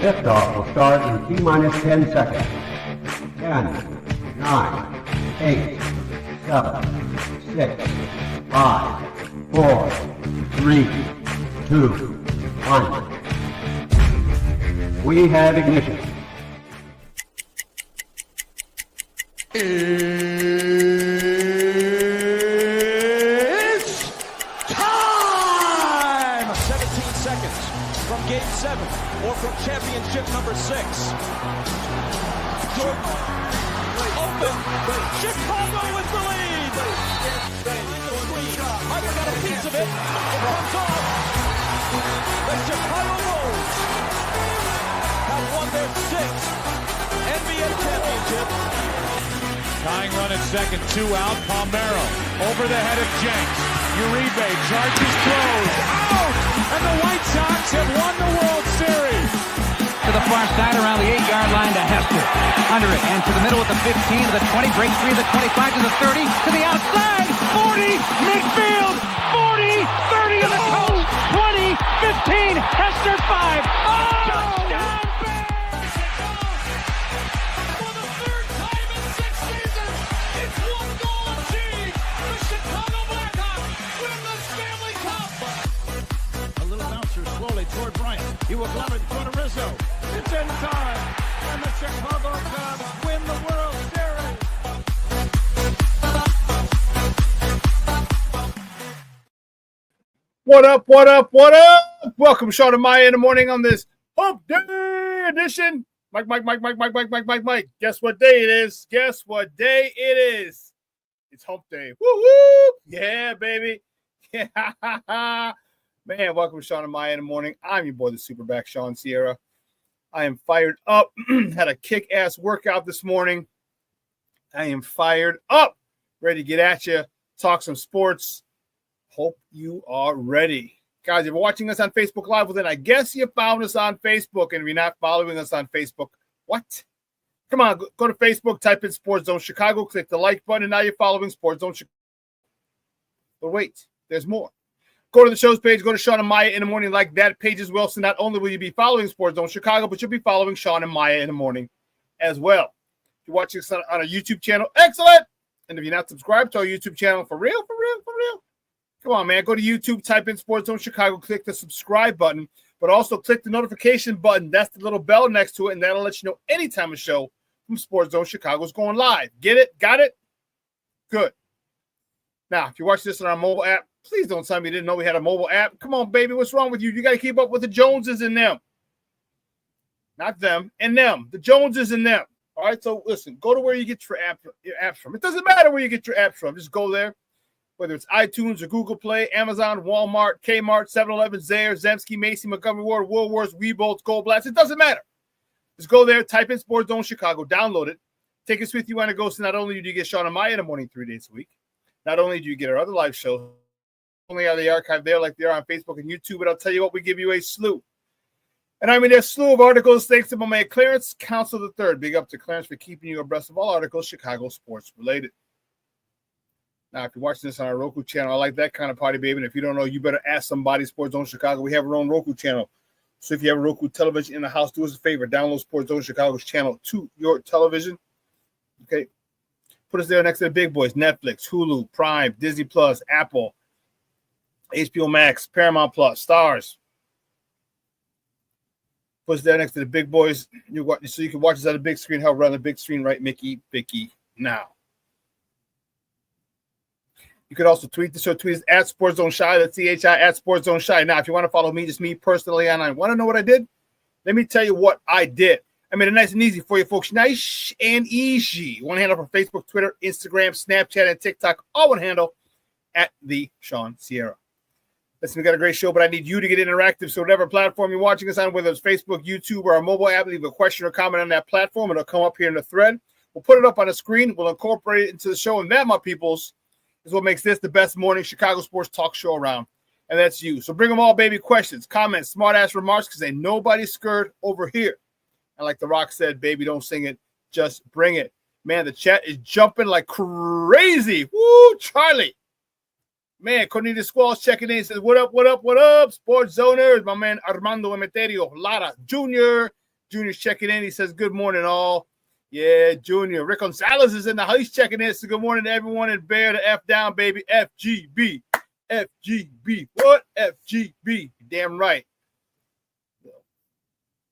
Liftoff will start in T-minus 10 seconds. 10, 9, 8, 7, 6, 5, 4, 3, 2, 1. We have ignition. It's time! 17 seconds from Game 7 or from championship number 6. Jordan, open, Chicago with the lead! Harper got a piece of it, it comes off. The Chicago Bulls have won their 6th NBA championship. Tying run at second, 2 out. Palmero over the head of Jenks. Uribe charges, throws, out! And the White Sox have won the World Series. To the far side around the 8-yard line to Hester. Under it and to the middle with the 15 to the 20, breaks free to the 25 to the 30 to the outside. 40, midfield, 40, 30 to the coast, 20, 15, Hester 5. Oh! Touchdown! Toward Bryant. He will glove it toward Rizzo. It's in time. And the Chicago Cubs win the World Series. What up, what up, what up? Welcome, Sean and Maya in the morning on this Hump Day edition. Mike. Guess what day it is? Guess what day it is? It's Hump Day. Woo woo! Yeah, baby. Yeah. Man, welcome to Sean and Maya in the morning. I'm your boy, the SuperBack, Sean Sierra. I am fired up. Had a kick-ass workout this morning. I am fired up. Ready to get at you. Talk some sports. Hope you are ready. Guys, if you're watching us on Facebook Live, well, then I guess you found us on Facebook. And if you're not following us on Facebook, what? Come on, go to Facebook, type in Sports Zone Chicago, click the like button, and now you're following Sports Zone Chicago. But wait, there's more. Go to the show's page, go to Sean and Maya in the morning, like that page as well. So not only will you be following Sports Zone Chicago, but you'll be following Sean and Maya in the morning as well. If you're watching us on a YouTube channel, excellent. And if you're not subscribed to our YouTube channel, for real, come on, man. Go to YouTube, type in Sports Zone Chicago, click the subscribe button, but also click the notification button. That's the little bell next to it, and that'll let you know anytime a show from Sports Zone Chicago is going live. Get it? Got it? Good. Now, if you're watching this on our mobile app, please don't tell me you didn't know we had a mobile app. Come on, baby. What's wrong with you? You got to keep up with the Joneses and them. Not them, and them. The Joneses and them. All right? So, listen, go to where you get your apps from. It doesn't matter where you get your apps from. Just go there, whether it's iTunes or Google Play, Amazon, Walmart, Kmart, 7-Eleven, Zayre, Zemsky, Macy, Montgomery Ward, Woolworths, Weebolts, Gold Blast. It doesn't matter. Just go there, type in Sports Zone Chicago, download it. Take us with you on a go. So not only do you get Sean and Maya in the morning 3 days a week, not only do you get our other live shows, only are the archive there like they are on Facebook and YouTube, but I'll tell you what, we give you a slew. And I mean, there's a slew of articles thanks to my man Clarence Council III. Big up to Clarence for keeping you abreast of all articles Chicago sports related. Now, if you're watching this on our Roku channel, I like that kind of party, baby. And if you don't know, you better ask somebody. Sports Zone Chicago. We have our own Roku channel. So if you have a Roku television in the house, do us a favor. Download Sports Zone Chicago's channel to your television. Okay. Put us there next to the big boys. Netflix, Hulu, Prime, Disney Plus, Apple, HBO Max, Paramount Plus, Stars. Put us there next to the big boys. So you can watch us on the big screen. How we're on the big screen, right, Mickey, Vicky, now. You could also tweet the show. Tweet us at Sports Zone Shy. That's CHI at Sports Zone Shy. Now, if you want to follow me, just me personally, and I want to know what I did, let me tell you what I did. I made it nice and easy for you folks. Nice and easy. One handle for Facebook, Twitter, Instagram, Snapchat, and TikTok. All one handle at the Sean Sierra. Listen, we got a great show, but I need you to get interactive. So whatever platform you're watching us on, whether it's Facebook, YouTube, or our mobile app, leave a question or comment on that platform. It'll come up here in the thread. We'll put it up on the screen. We'll incorporate it into the show. And that, my peoples, is what makes this the best morning Chicago sports talk show around. And that's you. So bring them all, baby. Questions, comments, smart-ass remarks, because ain't nobody scared over here. And like The Rock said, baby, don't sing it. Just bring it. Man, the chat is jumping like crazy. Woo, Charlie. Man, Cornelius Squalls checking in. Says, what up, what up, what up? Sports Zoners. My man Armando Emeterio, Lara Jr., Junior's checking in. He says, good morning, all. Yeah, Junior. Rick Gonzalez is in the house. He's checking in. So good morning to everyone in Bear to F down, baby. FGB. FGB. What? FGB. Damn right.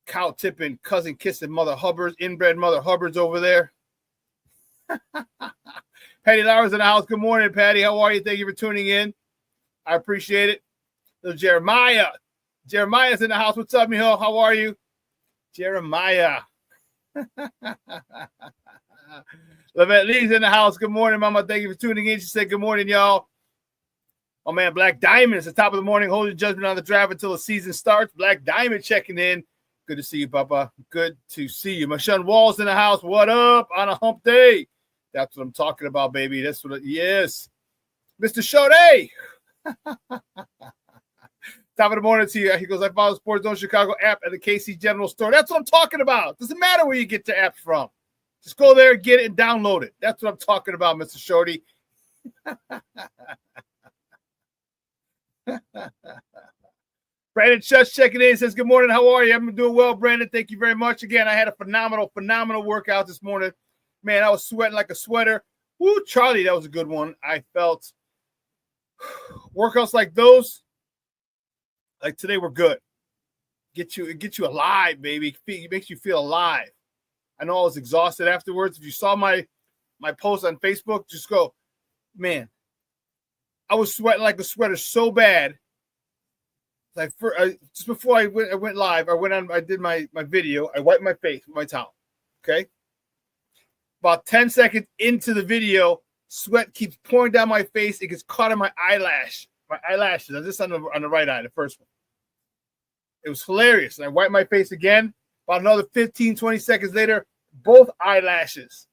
Cow tipping, cousin kissing Mother Hubbards, inbred Mother Hubbards over there. Patty Lowers in the house. Good morning, Patty. How are you? Thank you for tuning in. I appreciate it. Little Jeremiah. Jeremiah's in the house. What's up, mijo? How are you? Jeremiah. Lavette Lee's in the house. Good morning, Mama. Thank you for tuning in. She said, good morning, y'all. Oh, man, Black Diamond is the top of the morning, holding judgment on the draft until the season starts. Black Diamond checking in. Good to see you, Papa. Good to see you. Marshawn Wall's in the house. What up on a hump day? That's what I'm talking about, baby. That's what yes. Mr. Shode. Top of the morning to you. He goes, I follow Sports Zone Chicago app at the KC General Store. That's what I'm talking about. Doesn't matter where you get the app from. Just go there, get it, and download it. That's what I'm talking about, Mr. Shorty. Brandon Shush checking in. Says, good morning. How are you? I'm doing well, Brandon. Thank you very much. Again, I had a phenomenal workout this morning. Man, I was sweating like a sweater. Woo, Charlie, that was a good one. I felt workouts like those, like today, were good. It gets you alive, baby. It makes you feel alive. I know I was exhausted afterwards. If you saw my post on Facebook, just go, man, I was sweating like a sweater so bad. Like just before I went live, I did my video. I wiped my face with my towel. Okay. About 10 seconds into the video, sweat keeps pouring down my face. It gets caught in my eyelashes. I'm just on the right eye, the first one. It was hilarious. And I wiped my face again. About another 15, 20 seconds later, both eyelashes,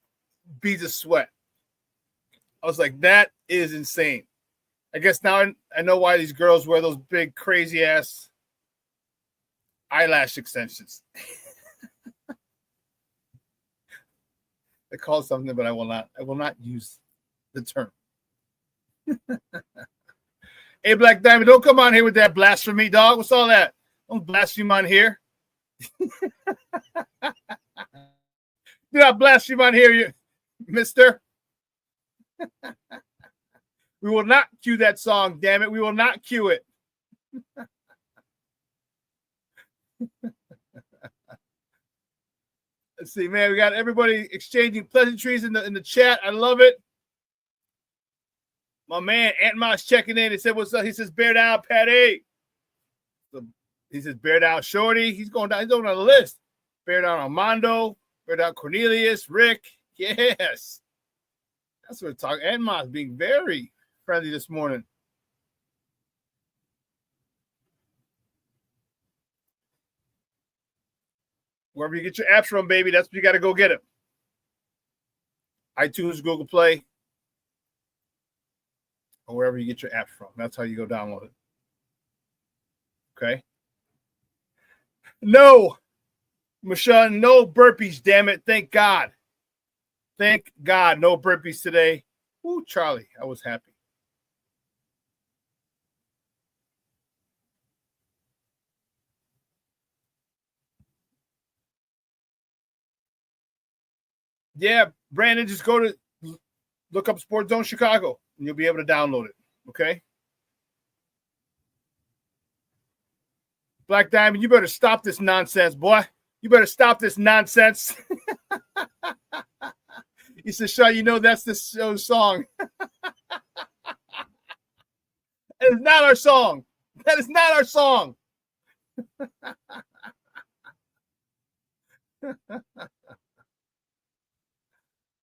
beads of sweat. I was like, that is insane. I guess now I know why these girls wear those big, crazy-ass eyelash extensions. They call it something, but I will not use the term. Hey, Black Diamond, don't come on here with that blasphemy, dog. What's all that? Don't blaspheme on here. Do not blaspheme on here, you mister. We will not cue that song, damn it. We will not cue it. Let's see, man. We got everybody exchanging pleasantries in the chat. I love it. My man, Aunt Moss checking in. He said, what's up? He says, bear down, Patty. So he says, bear down, Shorty. He's going down. He's going on the list. Bear down Armando. Bear down Cornelius. Rick. Yes. That's what we're talking. Aunt Moss being very friendly this morning. Wherever you get your apps from, baby, that's where you got to go get it. iTunes, Google Play, or wherever you get your apps from. That's how you go download it. Okay? No, Michelle, no burpees, damn it. Thank God. Thank God, no burpees today. Ooh, Charlie, I was happy. Yeah, Brandon, just look up Sports Zone Chicago, and you'll be able to download it, okay? Black Diamond, you better stop this nonsense, boy. You better stop this nonsense. He says, Shaw, you know that's the show's song. It is not our song. That is not our song.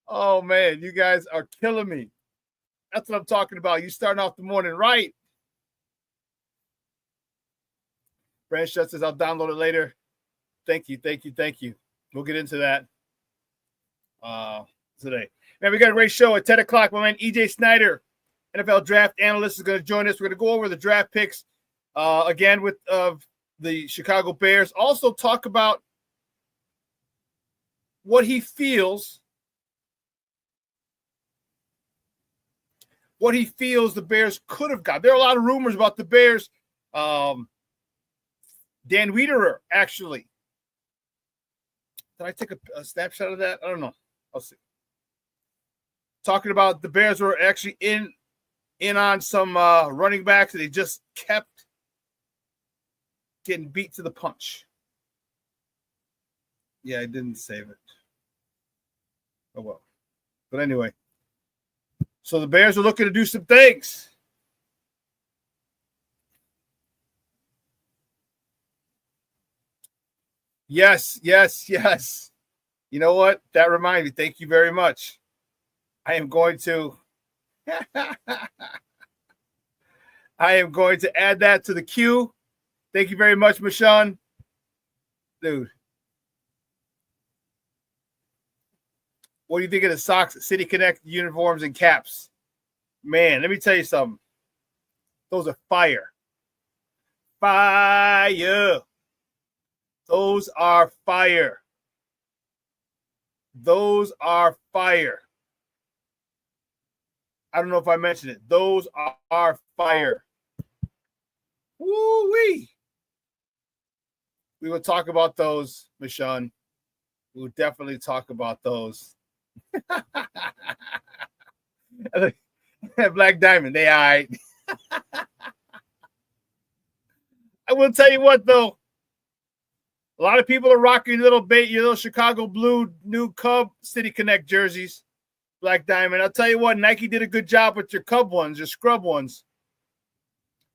Oh, man, you guys are killing me. That's what I'm talking about. You starting off the morning right. Brand Shut says, I'll download it later. Thank you. We'll get into that today. Man, we got a great show at 10 o'clock. My man EJ Snyder, NFL draft analyst, is going to join us. We're going to go over the draft picks again with the Chicago Bears. Also talk about what he feels the Bears could have got. There are a lot of rumors about the Bears. Dan Wiederer, actually, Did I take a snapshot of that? I don't know. I'll see. Talking about the Bears were actually in on some running backs, and they just kept getting beat to the punch. Yeah, I didn't save it. Oh, well. But anyway. So the Bears are looking to do some things. Yes. You know what? That reminded me. Thank you very much. I am going to add that to the queue. Thank you very much, Michonne. Dude. What do you think of the Sox City Connect uniforms and caps? Man, let me tell you something. Those are fire. Fire. Those are fire. Those are fire. I don't know if I mentioned it. Those are fire. Woo-wee. We will talk about those, Michonne. We will definitely talk about those. Black Diamond, they all right. I will tell you what, though. A lot of people are rocking your little Chicago blue new Cub City Connect jerseys. Black Diamond. I'll tell you what, Nike did a good job with your Cub ones, your scrub ones.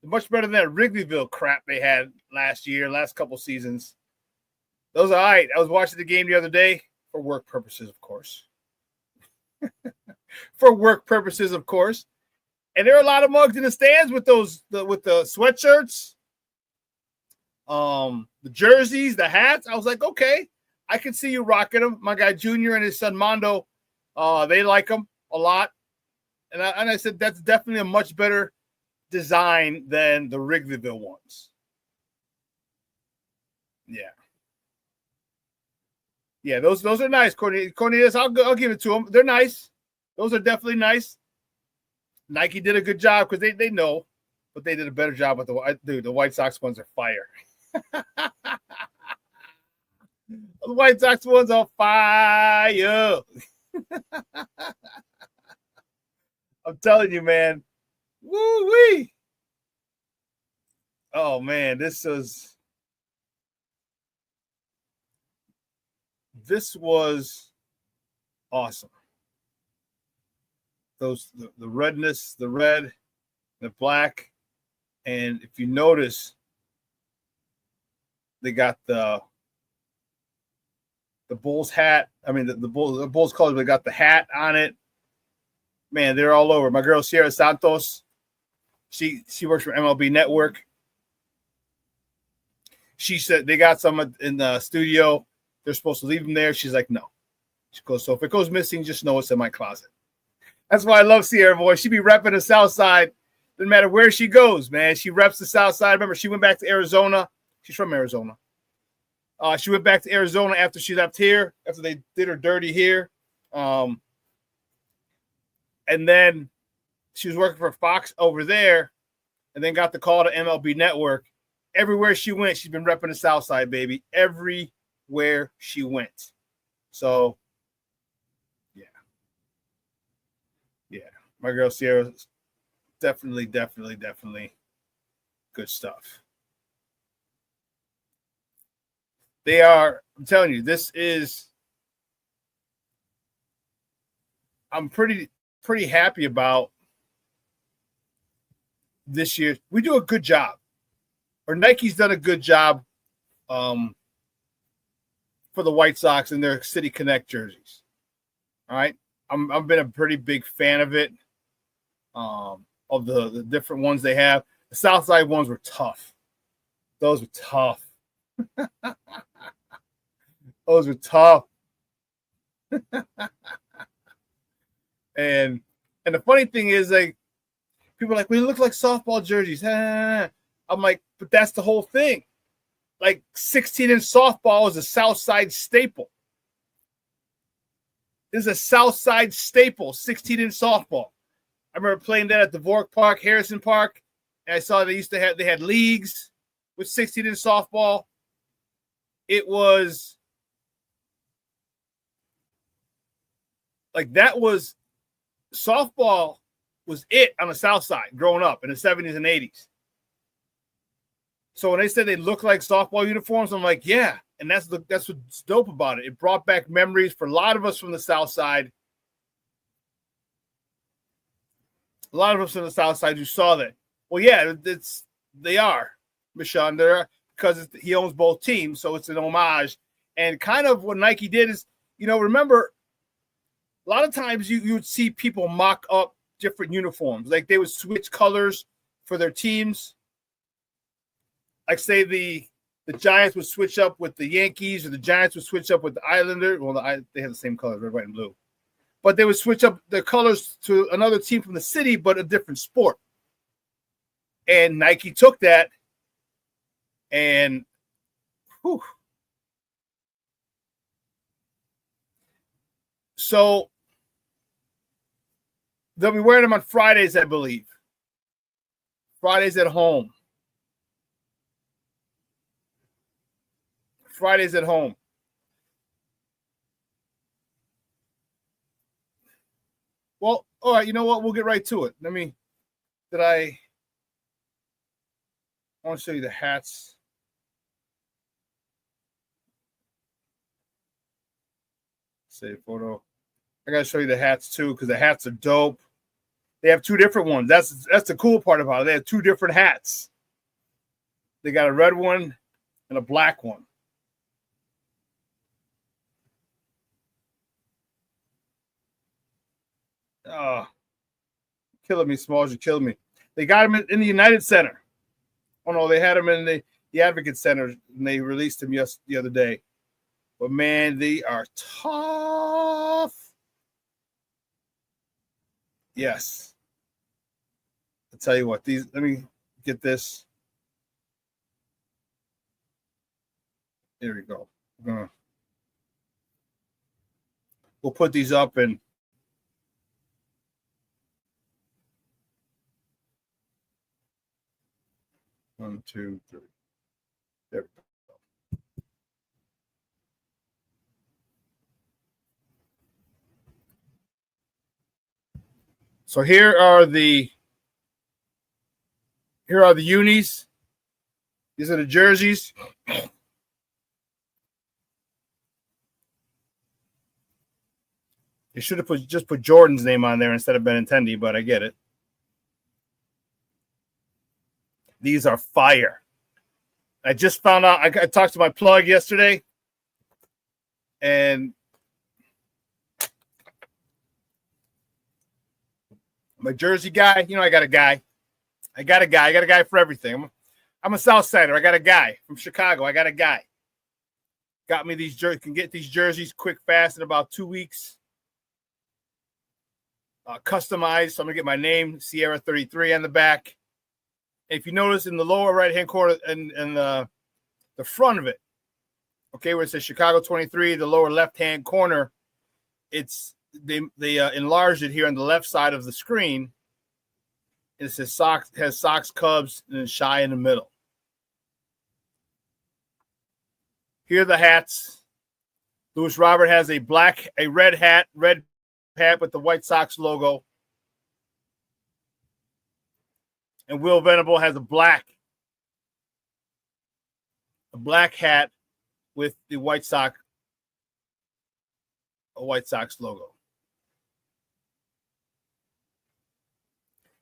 Much better than that Wrigleyville crap they had last couple seasons. Those are all right. I was watching the game the other day for work purposes, of course. For work purposes, of course. And there are a lot of mugs in the stands with with the sweatshirts, the jerseys, the hats. I was like, okay, I can see you rocking them. My guy Junior and his son Mondo, they like them a lot. And I said, that's definitely a much better design than the Wrigleyville ones. Yeah, those are nice, Cornelius. I'll give it to them. They're nice. Those are definitely nice. Nike did a good job because they know, but they did a better job with the White Sox ones are fire. The White Sox ones are fire. I'm telling you, man. Woo-wee. Oh, man, this was awesome. The redness, the red, the black, and if you notice, they got the Bulls hat. I mean, the Bulls colors. They got the hat on it. Man, they're all over. My girl Sierra Santos, she works for MLB Network. She said they got some in the studio. They're supposed to leave them there. She's like, no. She goes, so if it goes missing, just know it's in my closet. That's why I love Sierra, boy. She be repping the South Side. Doesn't matter where she goes, man. She reps the South Side. Remember, she went back to Arizona. She's from Arizona. She went back to Arizona after she left here, after they did her dirty here. And then she was working for Fox over there and then got the call to MLB Network. Everywhere she went, she's been repping the South Side, baby. Everywhere she went. So, yeah. My girl Sierra, definitely good stuff. They are, I'm telling you, I'm pretty happy about this year. We do a good job. Or Nike's done a good job for the White Sox and their City Connect jerseys. All right. I've been a pretty big fan of it. Of the different ones they have. The Southside ones were tough. Those were tough. Those were tough. And the funny thing is, like, people are like, we look like softball jerseys. I'm like, but that's the whole thing. Like 16-inch softball is a Southside staple. This is a Southside staple, 16-inch softball. I remember playing that at the Vork Park, Harrison Park, and I saw they had leagues with 16-inch softball. It was like that was softball was it on the South Side growing up in the 70s and 80s. So when they said they look like softball uniforms, I'm like, yeah. And that's what's dope about it. It brought back memories for a lot of us from the South Side. A lot of us on the South Side who saw that. Well, yeah, they are, Michon. They're because he owns both teams, so it's an homage. And kind of what Nike did is, remember, a lot of times you would see people mock up different uniforms. Like they would switch colors for their teams. Like say the Giants would switch up with the Yankees, or the Giants would switch up with the Islanders. Well, they have the same colors, red, white, and blue. But they would switch up their colors to another team from the city, but a different sport. And Nike took that and so they'll be wearing them on Fridays, I believe. Fridays at home. Fridays at home. Well, all right, you know what? We'll get right to it. I want to show you the hats. Save photo. I got to show you the hats too, because the hats are dope. They have two different ones. That's the cool part about it. They have two different hats. They got a red one and a black one. Oh, killing me, Smalls. You're killing me. They got him in the United Center. Oh, no, they had him in the Advocate Center, and they released him the other day. But, man, they are tough. Yes. I'll tell you what. Let me get this. There we go. We'll put these up and 1, 2, 3. There we go. So here are the unis. These are the jerseys. You should have just put Jordan's name on there instead of Benintendi, but I get it. These are fire. I just found out. I talked to my plug yesterday, and my jersey guy. I got a guy. I got a guy for everything. I'm a South Sider. I got a guy from Chicago. I got a guy. Got me these jerseys. Can get these jerseys quick, fast in about 2 weeks. Customized. So I'm gonna get my name, Sierra 33, on the back. If you notice in the lower right-hand corner and the front of it, okay, where it says Chicago 23, the lower left-hand corner, they enlarged it here on the left side of the screen. And it says Sox, Cubs, and then Shy in the middle. Here are the hats. Louis Robert has a red hat with the White Sox logo. And Will Venable has a black hat with the White Sox logo.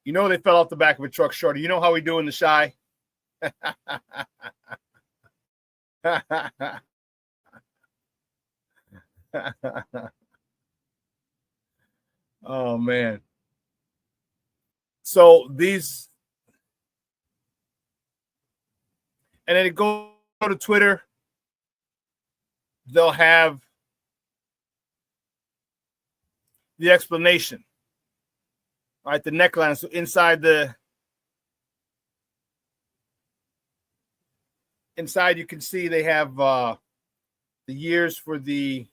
They fell off the back of a truck, Shorty. You know how we do in the Shy? Oh, man. So these... And then go to Twitter. They'll have the explanation. All right, the neckline. So inside you can see they have the years for the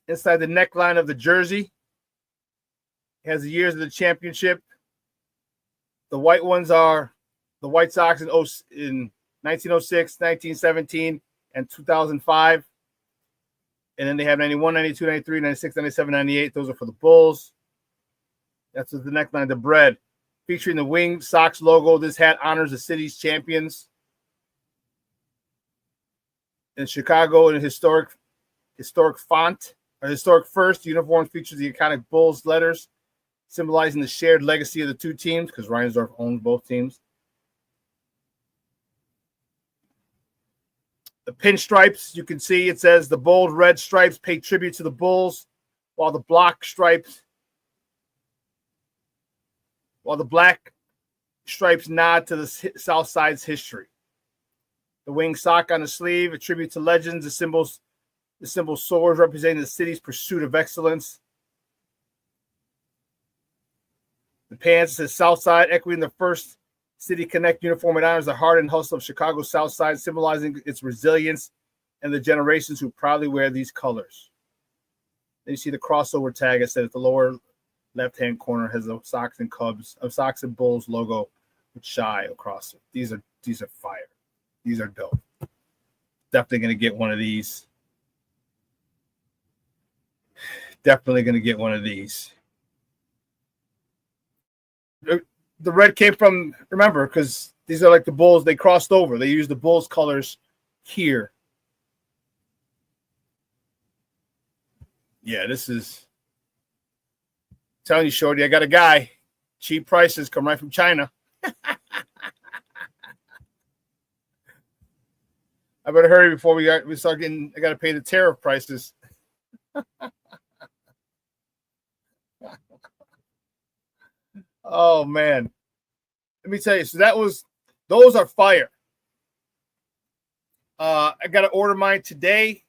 inside the neckline of the jersey. It has the years of the championship. The white ones are the White Sox in 1906, 1917, and 2005. And then they have 91, 92, 93, 96, 97, 98. Those are for the Bulls. That's the neckline, the bread. Featuring the Wing Sox logo. This hat honors the city's champions. In Chicago, in a historic font, or historic first, uniform features the iconic Bulls letters, symbolizing the shared legacy of the two teams, because Reinsdorf owns both teams. The pinstripes, you can see it says the bold red stripes pay tribute to the Bulls, while the black stripes nod to the South Side's history. The wing sock on the sleeve, a tribute to legends. The symbol soars, representing the city's pursuit of excellence. The pants says Southside, echoing the first City Connect uniform. It honors the heart and hustle of Chicago's South Side, symbolizing its resilience and the generations who proudly wear these colors. Then you see the crossover tag. I said at the lower left-hand corner has the Sox and Bulls logo with Shy across it. These are fire. These are dope. Definitely going to get one of these. Definitely going to get one of these. The red came from, remember, because these are like the Bulls. They crossed over. They used the Bulls colors here. Yeah, this is, I'm telling you, Shorty, I got a guy. Cheap prices come right from China. I better hurry before we start getting, I got to pay the tariff prices. Oh, man. Let me tell you. So those are fire. I got to order mine today.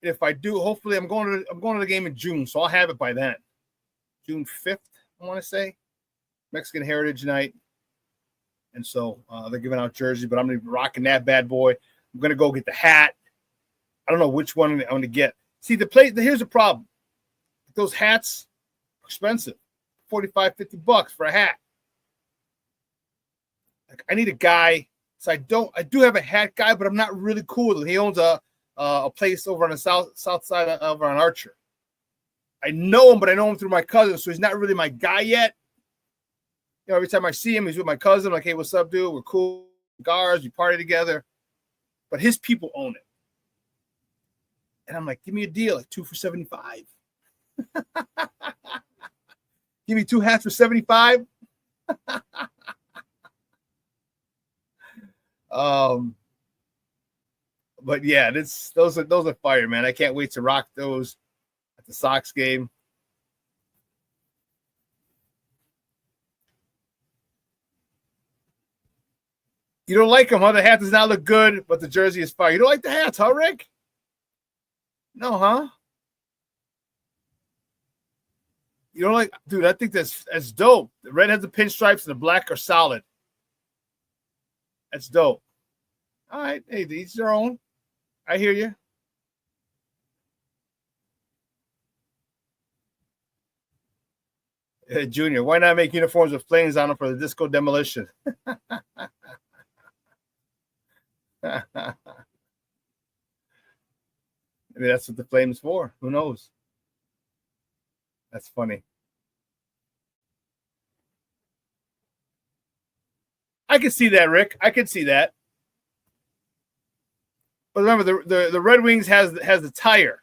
If I do, hopefully I'm going to the game in June, so I'll have it by then. June 5th, I want to say. Mexican Heritage Night. And so they're giving out jerseys, but I'm going to be rocking that bad boy. I'm going to go get the hat. I don't know which one I'm going to get. See, here's the problem. Those hats are expensive. $45-$50 for a hat. Like, I need a guy. So I do have a hat guy, but I'm not really cool with him. He owns a place over on the south side over on Archer. I know him, but I know him through my cousin, so he's not really my guy yet. You know, every time I see him, he's with my cousin. I'm like, hey, what's up, dude? We're cool. Guards, we party together. But his people own it. And I'm like, give me a deal, like 2 for $75. Give me 2 hats for $75. But yeah, those are fire, man. I can't wait to rock those at the Sox game. You don't like them, huh? The hat does not look good, but the jersey is fire. You don't like the hats, huh, Rick? No, huh? You don't like, dude, I think that's dope. The red has the pinstripes and the black are solid. That's dope. All right. Hey, these are own. I hear you. Junior, why not make uniforms with flames on them for the disco demolition? Maybe that's what the flame's for. Who knows? That's funny. I can see that, Rick. I can see that. But remember, the Red Wings has the tire.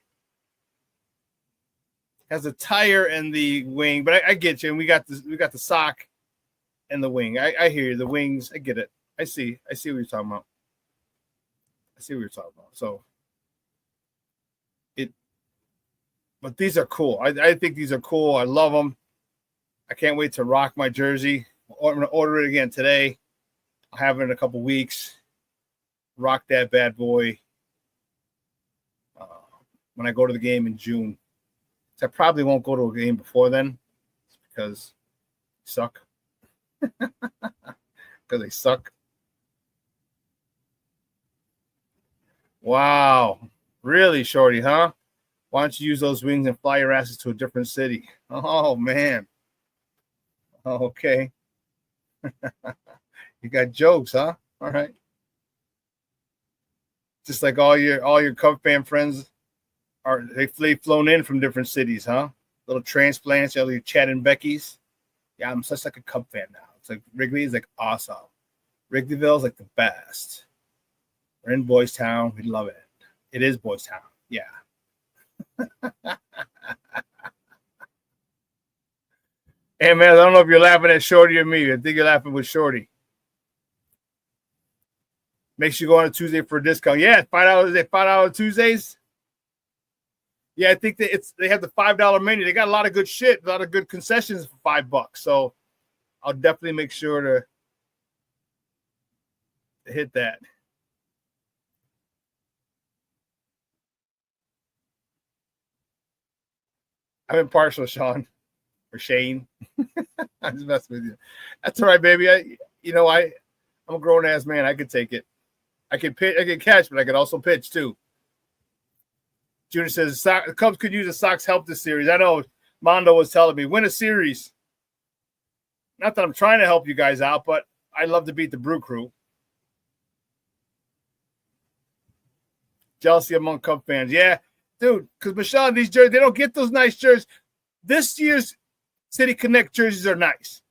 Has the tire and the wing. But I get you. And we got the sock and the wing. I hear you. The wings. I get it. I see what you're talking about. So but these are cool. I think these are cool. I love them. I can't wait to rock my jersey. I'm going to order it again today. I'll have it in a couple weeks. Rock that bad boy when I go to the game in June. So I probably won't go to a game before then because they suck. Because they suck. Wow. Really, Shorty, huh? Why don't you use those wings and fly your asses to a different city? Oh, man. Okay. You got jokes, huh? All right. Just like all your Cub fan friends they've flown in from different cities, huh? Little transplants, all your Chad and Becky's. Yeah, I'm such like a Cub fan now. It's like Wrigley is like awesome. Wrigleyville is like the best. We're in Boys Town. We love it. It is Boys Town. Yeah. Hey man, I don't know if you're laughing at Shorty or me. I think you're laughing with Shorty. Make sure you go on a Tuesday for a discount. Yeah, $5 Tuesdays. Yeah, I think that they have the $5 menu. They got a lot of good shit, a lot of good concessions for $5. So I'll definitely make sure to hit that. I'm impartial, Sean or Shane. I'm just messing with you. That's all right, baby. I'm a grown ass man. I could take it. I can catch, but I could also pitch too. Junior says the Cubs could use a Sox help this series. I know Mondo was telling me win a series. Not that I'm trying to help you guys out, but I'd love to beat the Brew Crew. Jealousy among Cub fans. Yeah, dude, because Michelle, these jerseys, they don't get those nice jerseys. This year's City Connect jerseys are nice.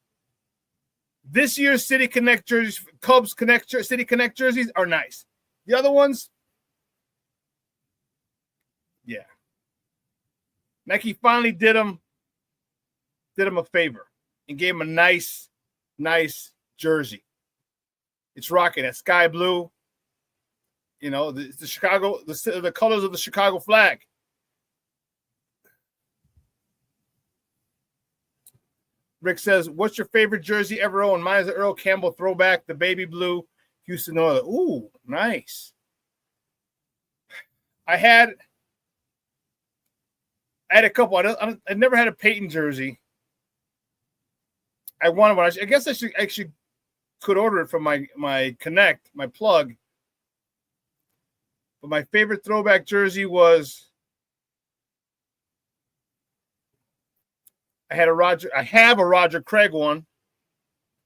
This year's City Connect jerseys, Cubs City Connect jerseys are nice. The other ones, yeah. Nike finally did him a favor and gave him a nice jersey. It's rocking that sky blue. The Chicago, the colors of the Chicago flag. Rick says, what's your favorite jersey ever owned? Mine is the Earl Campbell throwback, the baby blue, Houston Oilers. Ooh, nice. I had a couple. I never had a Peyton jersey. I wanted one. I guess I should could order it from my Connect, my plug. But my favorite throwback jersey was I have a Roger Craig one,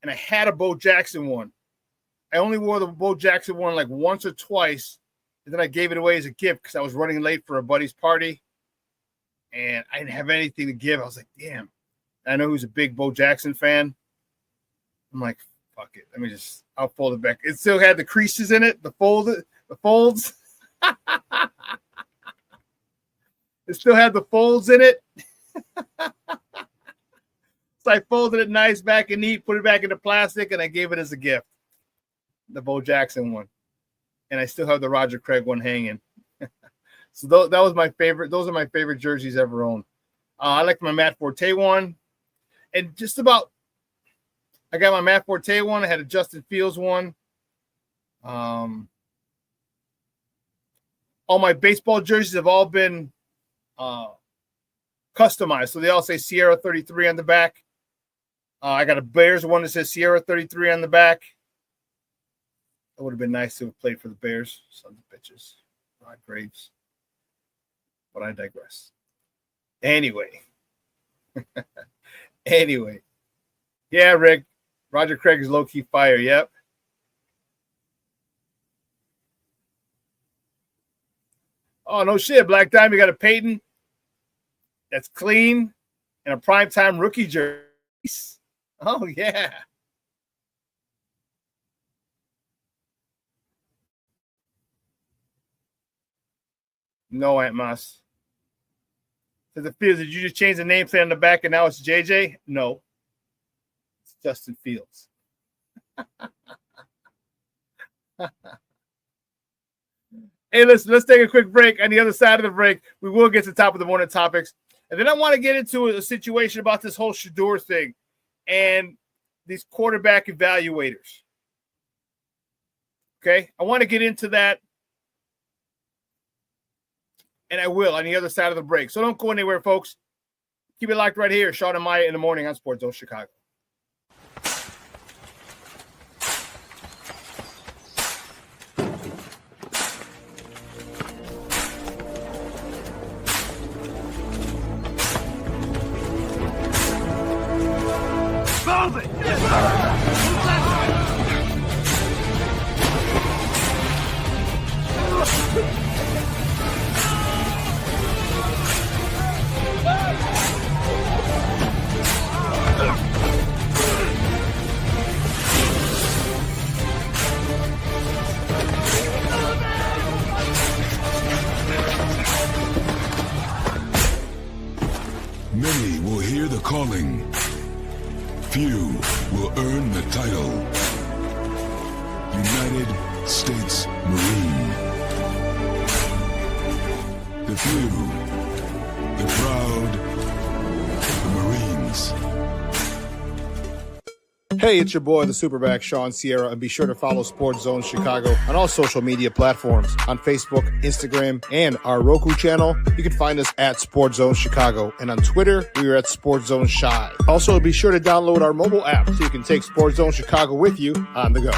and I had a Bo Jackson one. I only wore the Bo Jackson one like once or twice, and then I gave it away as a gift because I was running late for a buddy's party, and I didn't have anything to give. I was like, damn. I know who's a big Bo Jackson fan. I'm like, fuck it. I'll fold it back. It still had the creases in it, the folds. It still had the folds in it. So I folded it nice back and neat, put it back into plastic, and I gave it as a gift. The Bo Jackson one. And I still have the Roger Craig one hanging. So that was my favorite. Those are my favorite jerseys ever owned. I like my Matt Forte one. And just about, I got my Matt Forte one. I had a Justin Fields one. All my baseball jerseys have all been customized. So they all say Sierra 33 on the back. I got a Bears one that says Sierra 33 on the back. It would have been nice to have played for the Bears. Sons of bitches. Rod Graves. But I digress. Anyway. Yeah, Rick. Roger Craig is low-key fire. Yep. Oh, no shit. Black Diamond, you got a Peyton that's clean and a primetime rookie jersey. Oh, yeah. No, Aunt Moss. To the Fields, did you just change the nameplate on the back and now it's JJ? No. It's Justin Fields. Hey, listen, let's take a quick break. On the other side of the break, we will get to the top of the morning topics. And then I want to get into a situation about this whole Shador thing and these quarterback evaluators. Okay? I want to get into that. And I will on the other side of the break. So don't go anywhere, folks. Keep it locked right here. Sean and Maya in the morning on Sports Zone Chicago. Many will hear the calling. Few will earn the title. United States Marine. The few, the proud, the Marines. Hey, it's your boy, the SuperBack, Sean Sierra, and be sure to follow Sports Zone Chicago on all social media platforms, on Facebook, Instagram, and our Roku channel. You can find us at Sports Zone Chicago, and on Twitter, we are at Sports Zone Shy. Also, be sure to download our mobile app so you can take Sports Zone Chicago with you on the go.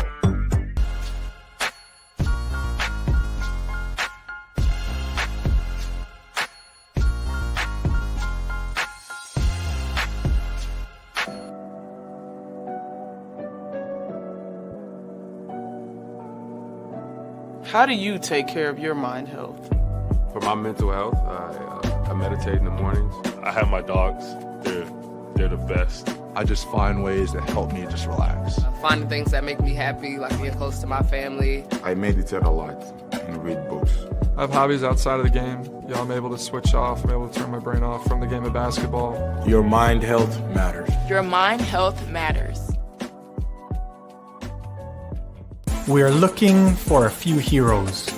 How do you take care of your mind health? For my mental health, I meditate in the mornings. I have my dogs. They're the best. I just find ways that help me just relax. Finding things that make me happy, like being close to my family. I meditate a lot and read books. I have hobbies outside of the game. I'm able to switch off. I'm able to turn my brain off from the game of basketball. Your mind health matters. Your mind health matters. We are looking for a few heroes,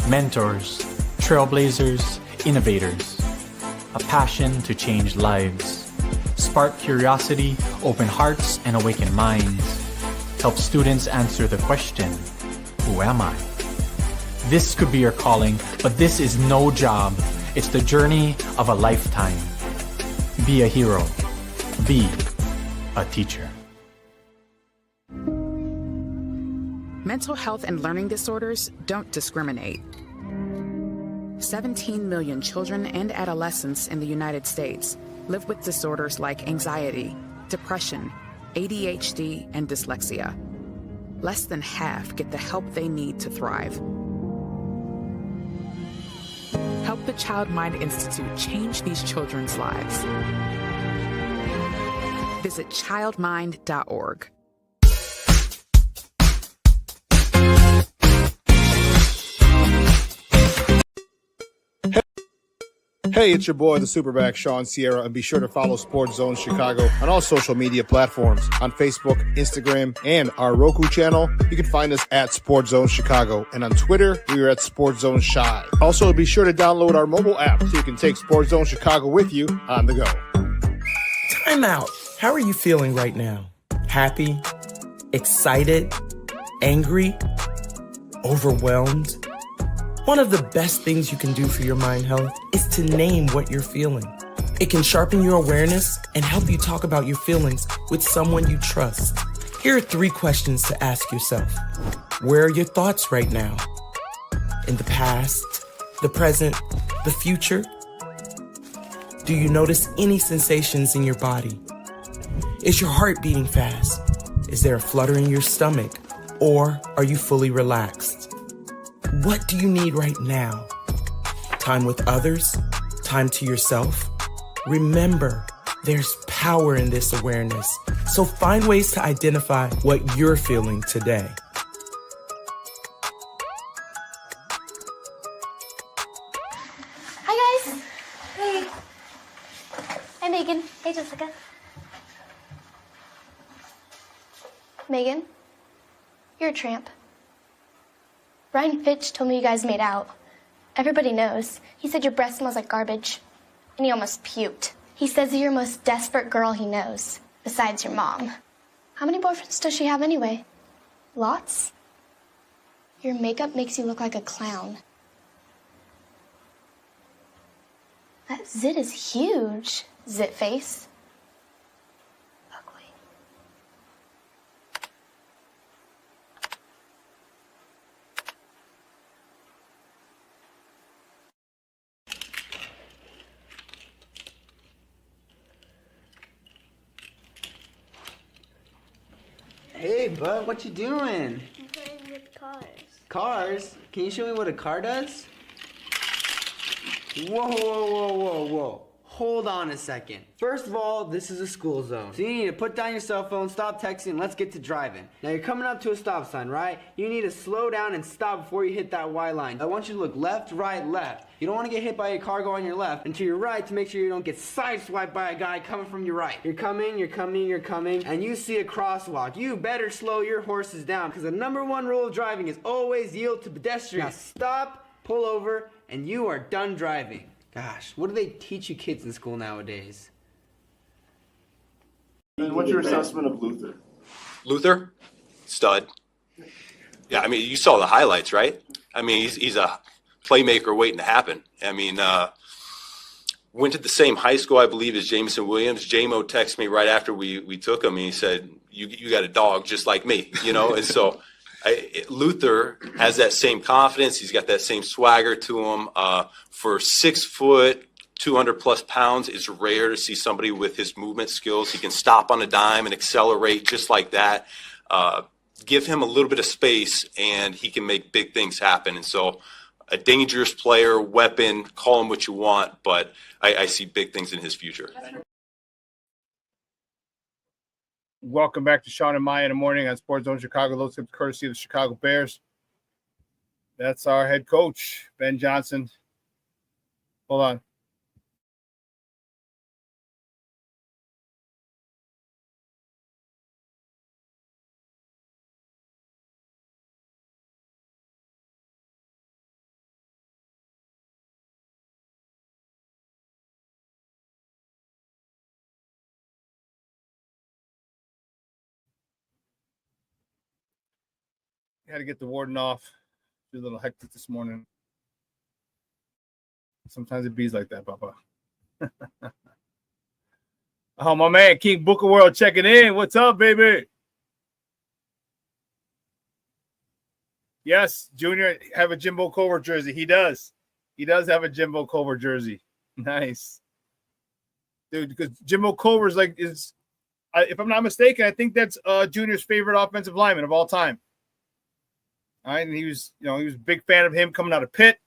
mentors, trailblazers, innovators, a passion to change lives, spark curiosity, open hearts, and awaken minds, help students answer the question, who am I? This could be your calling, but this is no job. It's the journey of a lifetime. Be a hero. Be a teacher. Mental health and learning disorders don't discriminate. 17 million children and adolescents in the United States live with disorders like anxiety, depression, ADHD, and dyslexia. Less than half get the help they need to thrive. Help the Child Mind Institute change these children's lives. Visit childmind.org. Hey, it's your boy, the SuperBack, Sean Sierra, and be sure to follow Sports Zone Chicago on all social media platforms, on Facebook, Instagram, and our Roku channel. You can find us at Sports Zone Chicago, and on Twitter, we are at Sports Zone Shy. Also, be sure to download our mobile app so you can take Sports Zone Chicago with you on the go. Time out. How are you feeling right now? Happy? Excited? Angry? Overwhelmed? One of the best things you can do for your mind health is to name what you're feeling. It can sharpen your awareness and help you talk about your feelings with someone you trust. Here are 3 questions to ask yourself. Where are your thoughts right now? In the past, the present, the future? Do you notice any sensations in your body? Is your heart beating fast? Is there a flutter in your stomach? Or are you fully relaxed? What do you need right now? Time with others? Time to yourself? Remember, there's power in this awareness. So find ways to identify what you're feeling today. Hi, guys. Hey. Hi, Megan. Hey, Jessica. Megan, you're a tramp. Brian Fitch told me you guys made out. Everybody knows. He said your breath smells like garbage. And he almost puked. He says you're the most desperate girl he knows, besides your mom. How many boyfriends does she have anyway? Lots? Your makeup makes you look like a clown. That zit is huge, zit face. Hey, bud, what you doing? I'm playing with cars. Cars? Can you show me what a car does? Whoa, whoa, whoa, whoa, whoa. Hold on a second. First of all, this is a school zone. So you need to put down your cell phone, stop texting, and let's get to driving. Now you're coming up to a stop sign, right? You need to slow down and stop before you hit that Y line. I want you to look left, right, left. You don't want to get hit by a car going on your left and to your right to make sure you don't get sideswiped by a guy coming from your right. You're coming, and you see a crosswalk. You better slow your horses down because the #1 rule of driving is always yield to pedestrians. Now stop, pull over, and you are done driving. Gosh, what do they teach you kids in school nowadays? And what's your assessment of Luther? Luther, stud. Yeah, I mean, you saw the highlights, right? I mean, he's a playmaker waiting to happen. I mean, went to the same high school, I believe, as Jameson Williams. J-Mo texted me right after we took him, and he said, you got a dog just like me, you know? And so Luther has that same confidence. He's got that same swagger to him. For 6 foot, 200 plus pounds, it's rare to see somebody with his movement skills. He can stop on a dime and accelerate just like that. Give him a little bit of space, and he can make big things happen. And so a dangerous player, weapon, call him what you want, but I see big things in his future. Welcome back to Sean and Maya in the morning on Sports Zone Chicago. Those tips courtesy of the Chicago Bears. That's our head coach, Ben Johnson. Hold on. Had to get the warden off. It was a little hectic this morning. Sometimes it bees like that, Papa. Oh, my man, King Booker World checking in. What's up, baby? Yes, Junior have a Jimbo Culver jersey. He does. He does have a Jimbo Culver jersey. Nice. Dude, because Jimbo Culver is, if I'm not mistaken, I think that's Junior's favorite offensive lineman of all time. All right, and he was a big fan of him coming out of Pitt.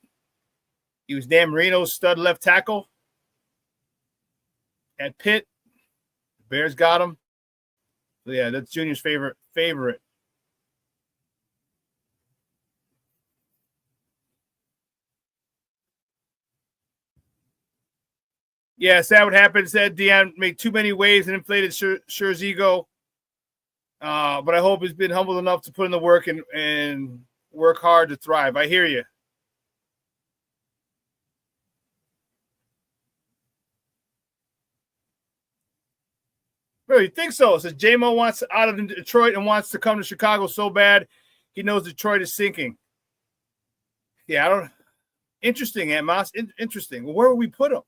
He was Dan Marino's stud left tackle at Pitt. The Bears got him. So yeah, that's Junior's favorite. Yeah, sad what happened. Said Deion made too many waves and inflated Scher's ego. But I hope he's been humbled enough to put in the work and work hard to thrive. I hear you. Really, you think so? It says J-Mo wants out of Detroit and wants to come to Chicago so bad. He knows Detroit is sinking. Yeah, I don't. Interesting, Amos. Interesting. Well, where would we put him?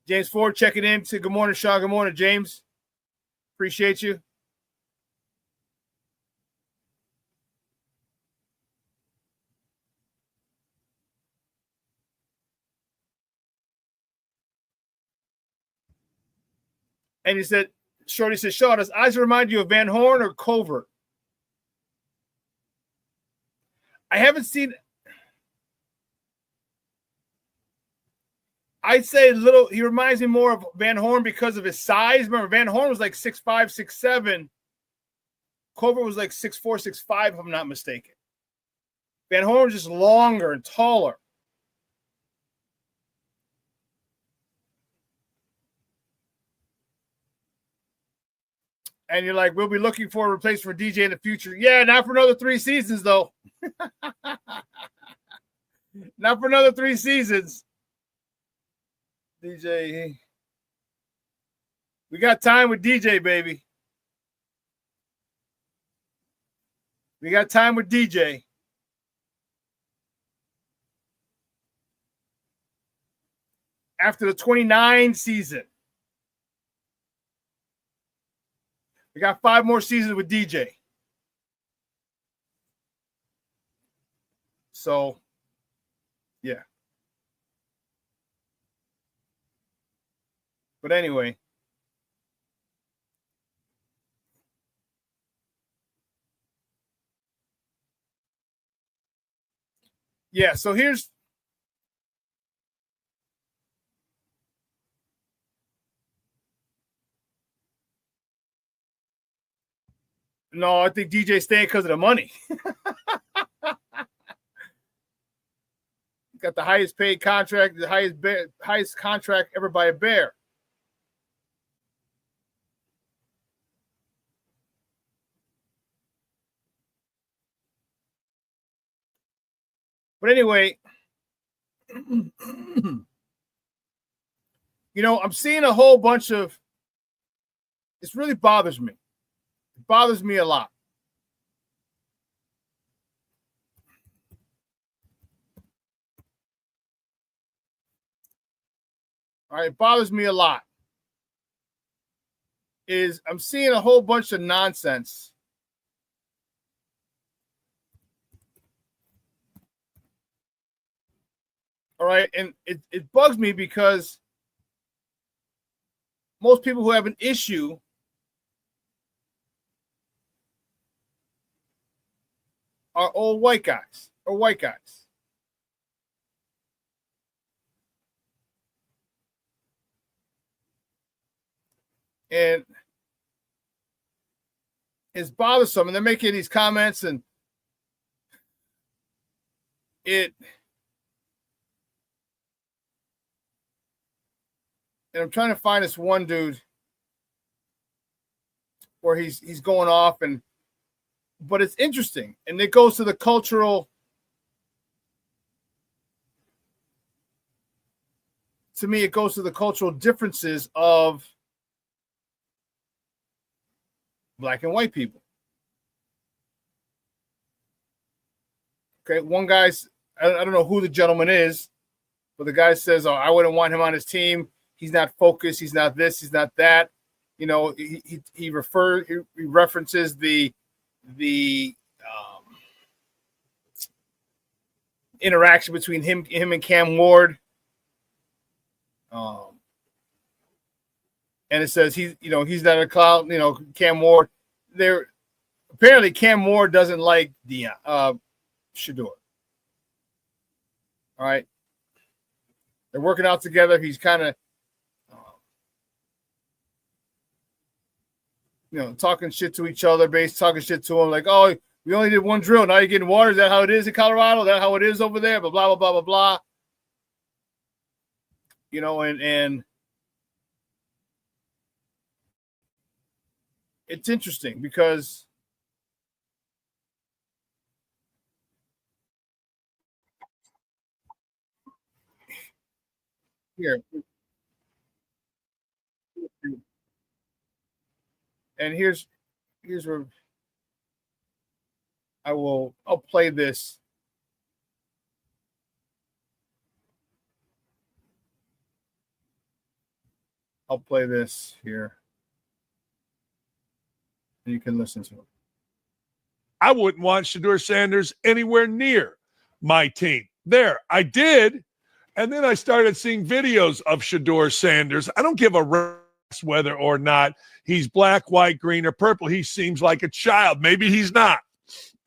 James Ford checking in. Say good morning, Sean. Good morning, James. Appreciate you. And he said, Shorty said, Shaw, does eyes remind you of Van Horn or Covert? I haven't seen. I'd say he reminds me more of Van Horn because of his size. Remember, Van Horn was like 6'5", 6'7". Covert was like 6'4", 6'5", if I'm not mistaken. Van Horn was just longer and taller. And you're like, we'll be looking for a replacement for DJ in the future. Yeah, not for another 3 seasons, though. Not for another 3 seasons. DJ. We got time with DJ, baby. We got time with DJ. After the 29 season. We got 5 more seasons with DJ. So, yeah. But anyway. Yeah, so here's no, I think DJ's staying because of the money. Got the highest paid contract, the highest contract ever by a Bear. But anyway, you know, I'm seeing a whole bunch of, this really bothers me. It bothers me a lot. All right, it bothers me a lot. Is I'm seeing a whole bunch of nonsense. All right, and it bugs me because most people who have an issue are old white guys or white guys. And it's bothersome, and they're making these comments, and and I'm trying to find this one dude where he's going off, but it's interesting, and it goes to the cultural. To me, it goes to the cultural differences of black and white people. Okay, one guy's, I don't know who the gentleman is, but the guy says, "Oh, I wouldn't want him on his team. He's not focused. He's not this. He's not that." You know, he references the interaction between him and Cam Ward. And it says he's not a clown. You know, Cam Ward. Apparently Cam Ward doesn't like Shedeur. All right, they're working out together. He's kind of, talking shit to each other, talking shit to him like, "Oh, we only did one drill. Now you're getting water. Is that how it is in Colorado? Is that how it is over there?" Blah blah blah blah blah blah. You know, and it's interesting because here, and here's where I'll play this. I'll play this here, and you can listen to it. I wouldn't want Shedeur Sanders anywhere near my team. There, I did, and then I started seeing videos of Shedeur Sanders. I don't give a rat's whether or not he's black, white, green, or purple. He seems like a child. Maybe he's not.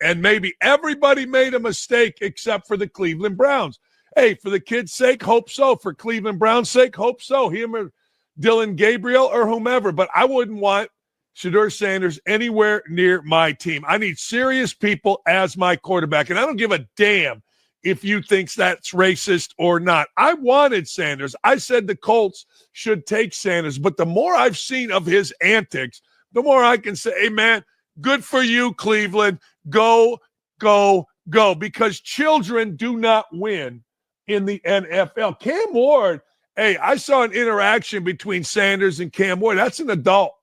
And maybe everybody made a mistake except for the Cleveland Browns. Hey, for the kid's sake, hope so. For Cleveland Browns' sake, hope so. Him or Dylan Gabriel or whomever. But I wouldn't want Shedeur Sanders anywhere near my team. I need serious people as my quarterback. And I don't give a damn if you think that's racist or not. I wanted Sanders. I said the Colts should take Sanders. But the more I've seen of his antics, the more I can say, hey, man, good for you, Cleveland. Go, go, go. Because children do not win in the NFL. Cam Ward, hey, I saw an interaction between Sanders and Cam Ward. That's an adult.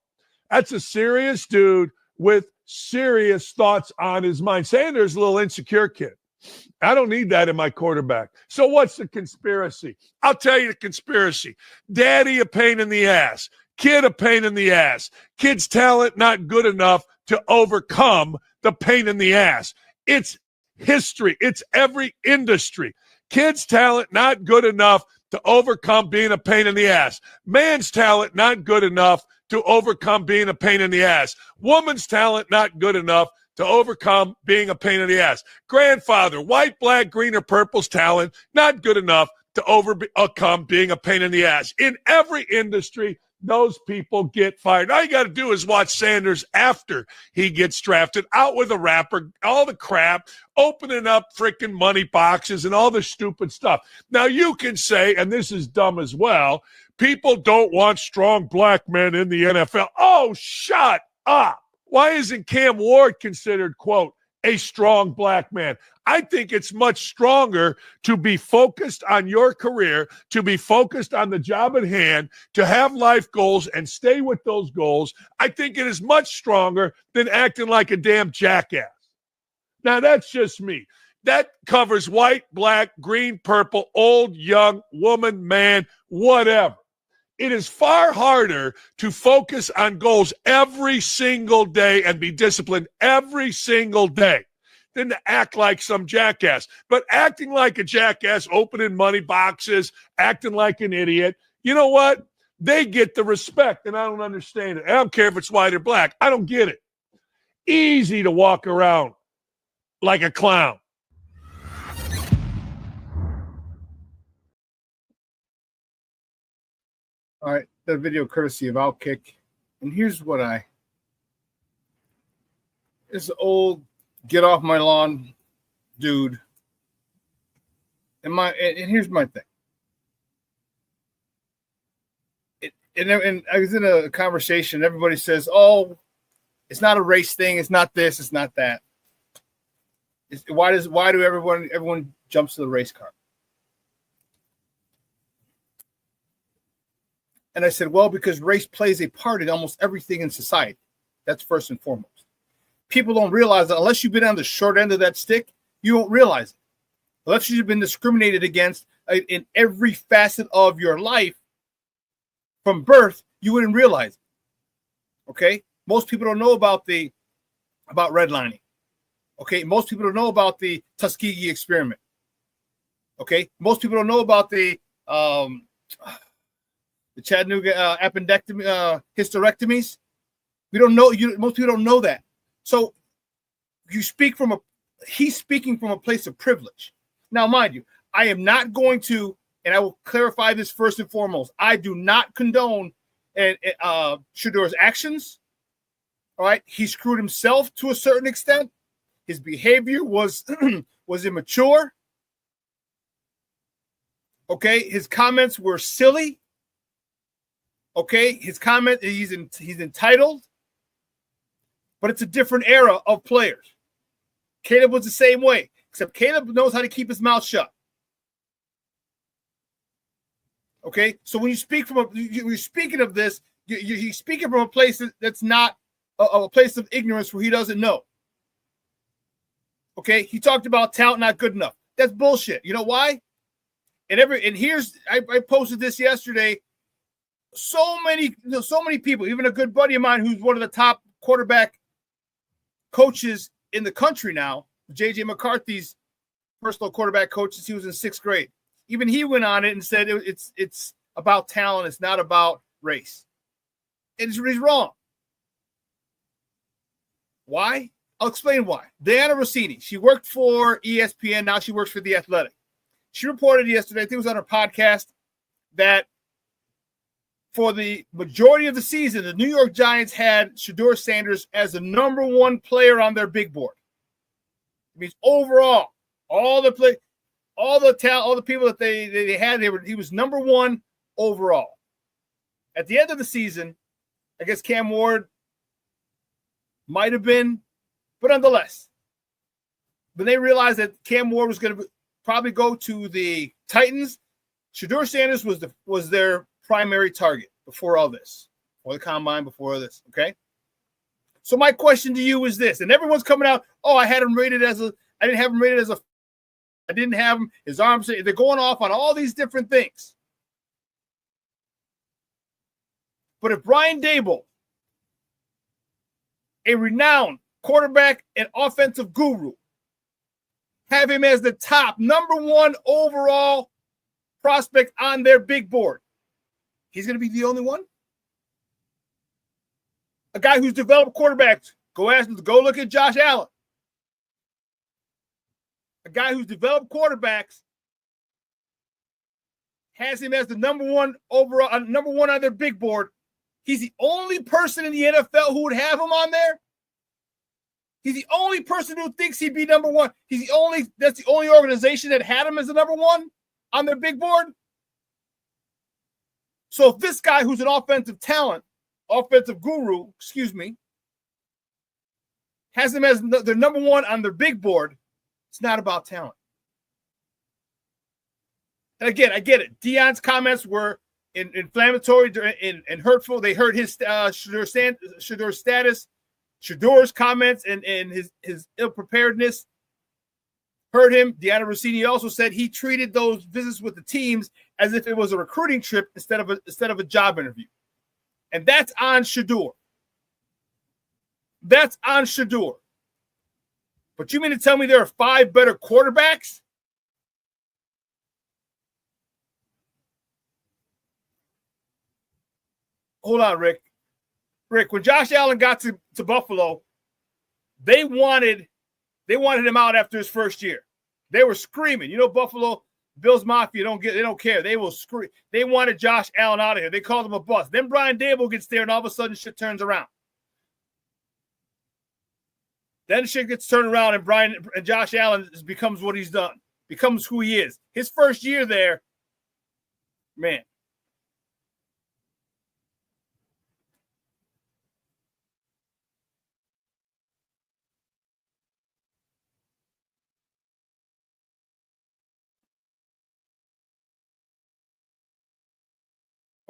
That's a serious dude with serious thoughts on his mind. Sanders, a little insecure kid. I don't need that in my quarterback. So what's the conspiracy? I'll tell you the conspiracy. Daddy, a pain in the ass. Kid, a pain in the ass. Kid's talent not good enough to overcome the pain in the ass. It's history. It's every industry. Kid's talent not good enough to overcome being a pain in the ass. Man's talent not good enough to overcome being a pain in the ass. Woman's talent not good enough to overcome being a pain in the ass. Grandfather, white, black, green, or purple's talent not good enough to overcome being a pain in the ass. In every industry, those people get fired. All you got to do is watch Sanders after he gets drafted, out with a rapper, all the crap, opening up freaking money boxes and all the stupid stuff. Now, you can say, and this is dumb as well, people don't want strong black men in the NFL. Oh, shut up. Why isn't Cam Ward considered, quote, a strong black man? I think it's much stronger to be focused on your career, to be focused on the job at hand, to have life goals and stay with those goals. I think it is much stronger than acting like a damn jackass. Now, that's just me. That covers white, black, green, purple, old, young, woman, man, whatever. It is far harder to focus on goals every single day and be disciplined every single day than to act like some jackass. But acting like a jackass, opening money boxes, acting like an idiot, you know what? They get the respect, and I don't understand it. I don't care if it's white or black. I don't get it. Easy to walk around like a clown. All right, that video courtesy of Outkick. And here's what this old get off my lawn dude. And here's my thing. And I was in a conversation, everybody says, oh, it's not a race thing, it's not this, it's not that. Why do everyone jumps to the race car? And I said, well, because race plays a part in almost everything in society. That's first and foremost. People don't realize that unless you've been on the short end of that stick, you won't realize it. Unless you've been discriminated against in every facet of your life from birth, you wouldn't realize it. Okay? Most people don't know about redlining. Okay? Most people don't know about the Tuskegee experiment. Okay? Most people don't know about the Chattanooga appendectomy, hysterectomies. We don't know. Most people don't know that. So he's speaking from a place of privilege. Now, mind you, I am not going to, and I will clarify this first and foremost. I do not condone Shedor's actions. All right, he screwed himself to a certain extent. His behavior was immature. Okay, his comments were silly. Okay, his comment, he's entitled, but it's a different era of players. Caleb was the same way, except Caleb knows how to keep his mouth shut. Okay, so when you speak you're speaking of this, you're speaking from a place that's not a place of ignorance where he doesn't know. Okay, he talked about talent not good enough. That's bullshit. You know why? I posted this yesterday. So many people, even a good buddy of mine who's one of the top quarterback coaches in the country now, J.J. McCarthy's personal quarterback coach since he was in 6th grade. Even he went on it and said it's about talent. It's not about race. And he's wrong. Why? I'll explain why. Diana Rossini, she worked for ESPN. Now she works for The Athletic. She reported yesterday, I think it was on her podcast, that for the majority of the season, the New York Giants had Shedeur Sanders as the number one player on their big board. It means overall, all the people that they had, he was number one overall. At the end of the season, I guess Cam Ward might have been, but nonetheless, when they realized that Cam Ward was going to probably go to the Titans, Shedeur Sanders was their primary target before all this, before the combine, before this. Okay. So my question to you is this, and everyone's coming out, oh, I didn't have him rated as a, I didn't have him, his arms, they're going off on all these different things. But if Brian Daboll, a renowned quarterback and offensive guru, have him as the top number one overall prospect on their big board. He's going to be the only one. A guy who's developed quarterbacks. Go look at Josh Allen. A guy who's developed quarterbacks has him as the number one overall, number one on their big board. He's the only person in the NFL who would have him on there. He's the only person who thinks he'd be number one. That's the only organization that had him as the number one on their big board. So if this guy who's an offensive guru, has him as their number one on their big board, it's not about talent. And again, I get it. Deion's comments were inflammatory and hurtful. They hurt his Shador's status. Shador's comments and his ill-preparedness hurt him. Deanna Rossini also said he treated those visits with the teams as if it was a recruiting trip instead of a job interview. And that's on Shador. That's on Shador. But you mean to tell me there are 5 better quarterbacks? Hold on, Rick. Rick, when Josh Allen got to Buffalo, they wanted him out after his first year. They were screaming. You know, Buffalo Bills Mafia they don't care. They will scream. They wanted Josh Allen out of here. They called him a bust. Then Brian Daboll gets there, and all of a sudden shit turns around. Then shit gets turned around, and Josh Allen becomes what he's done, becomes who he is. His first year there, man.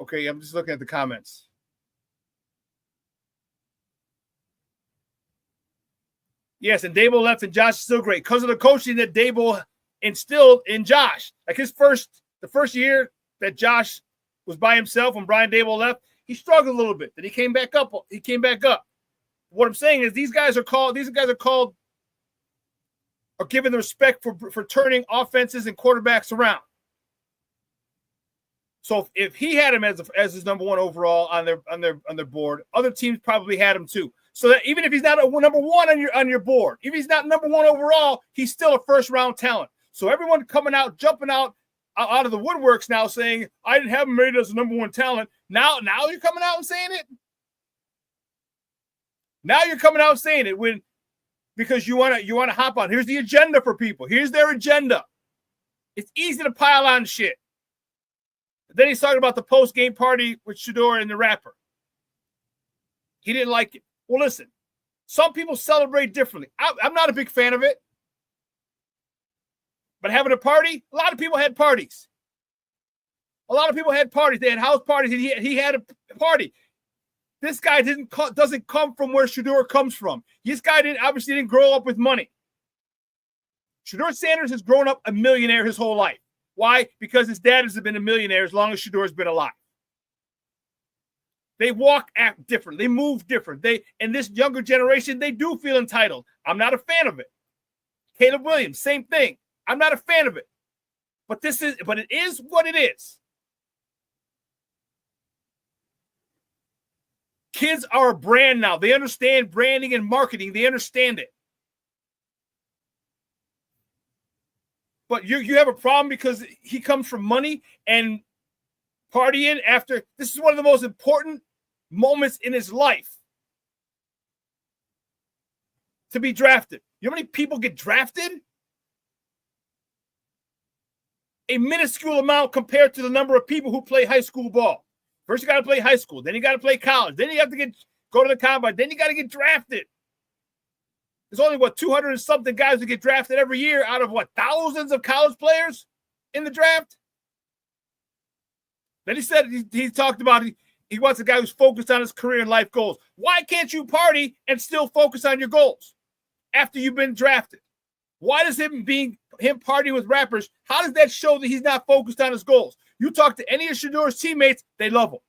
Okay, I'm just looking at the comments. Yes, and Daboll left, and Josh is still great because of the coaching that Daboll instilled in Josh. Like the first year that Josh was by himself when Brian Daboll left, he struggled a little bit. Then he came back up. What I'm saying is these guys are given the respect for turning offenses and quarterbacks around. So if he had him as his number one overall on their board, other teams probably had him too. So that even if he's not a number one on your board, if he's not number one overall, he's still a first round talent. So everyone jumping out of the woodworks now saying I didn't have him rated as a number one talent. Now you're coming out and saying it. Now you're coming out and saying it because you want to hop on. Here's the agenda for people. Here's their agenda. It's easy to pile on shit. Then he's talking about the post-game party with Shador and the rapper. He didn't like it. Well, listen, some people celebrate differently. I'm not a big fan of it. But having a party, a lot of people had parties. They had house parties, and he had a party. This guy doesn't come from where Shador comes from. This guy obviously didn't grow up with money. Shador Sanders has grown up a millionaire his whole life. Why? Because his dad has been a millionaire as long as Shador's been alive. They act different. They move different. And this younger generation, they do feel entitled. I'm not a fan of it. Caleb Williams, same thing. I'm not a fan of it. But it is what it is. Kids are a brand now. They understand branding and marketing. They understand it. But you have a problem because he comes from money and partying after. This is one of the most important moments in his life to be drafted. You know how many people get drafted? A minuscule amount compared to the number of people who play high school ball. First, you got to play high school. Then you got to play college. Then you have to go to the combine. Then you got to get drafted. There's only, 200 and something guys who get drafted every year out of, thousands of college players in the draft? Then he said, he talked about he wants a guy who's focused on his career and life goals. Why can't you party and still focus on your goals after you've been drafted? Why does him partying with rappers, how does that show that he's not focused on his goals? You talk to any of Shador's teammates, they love him.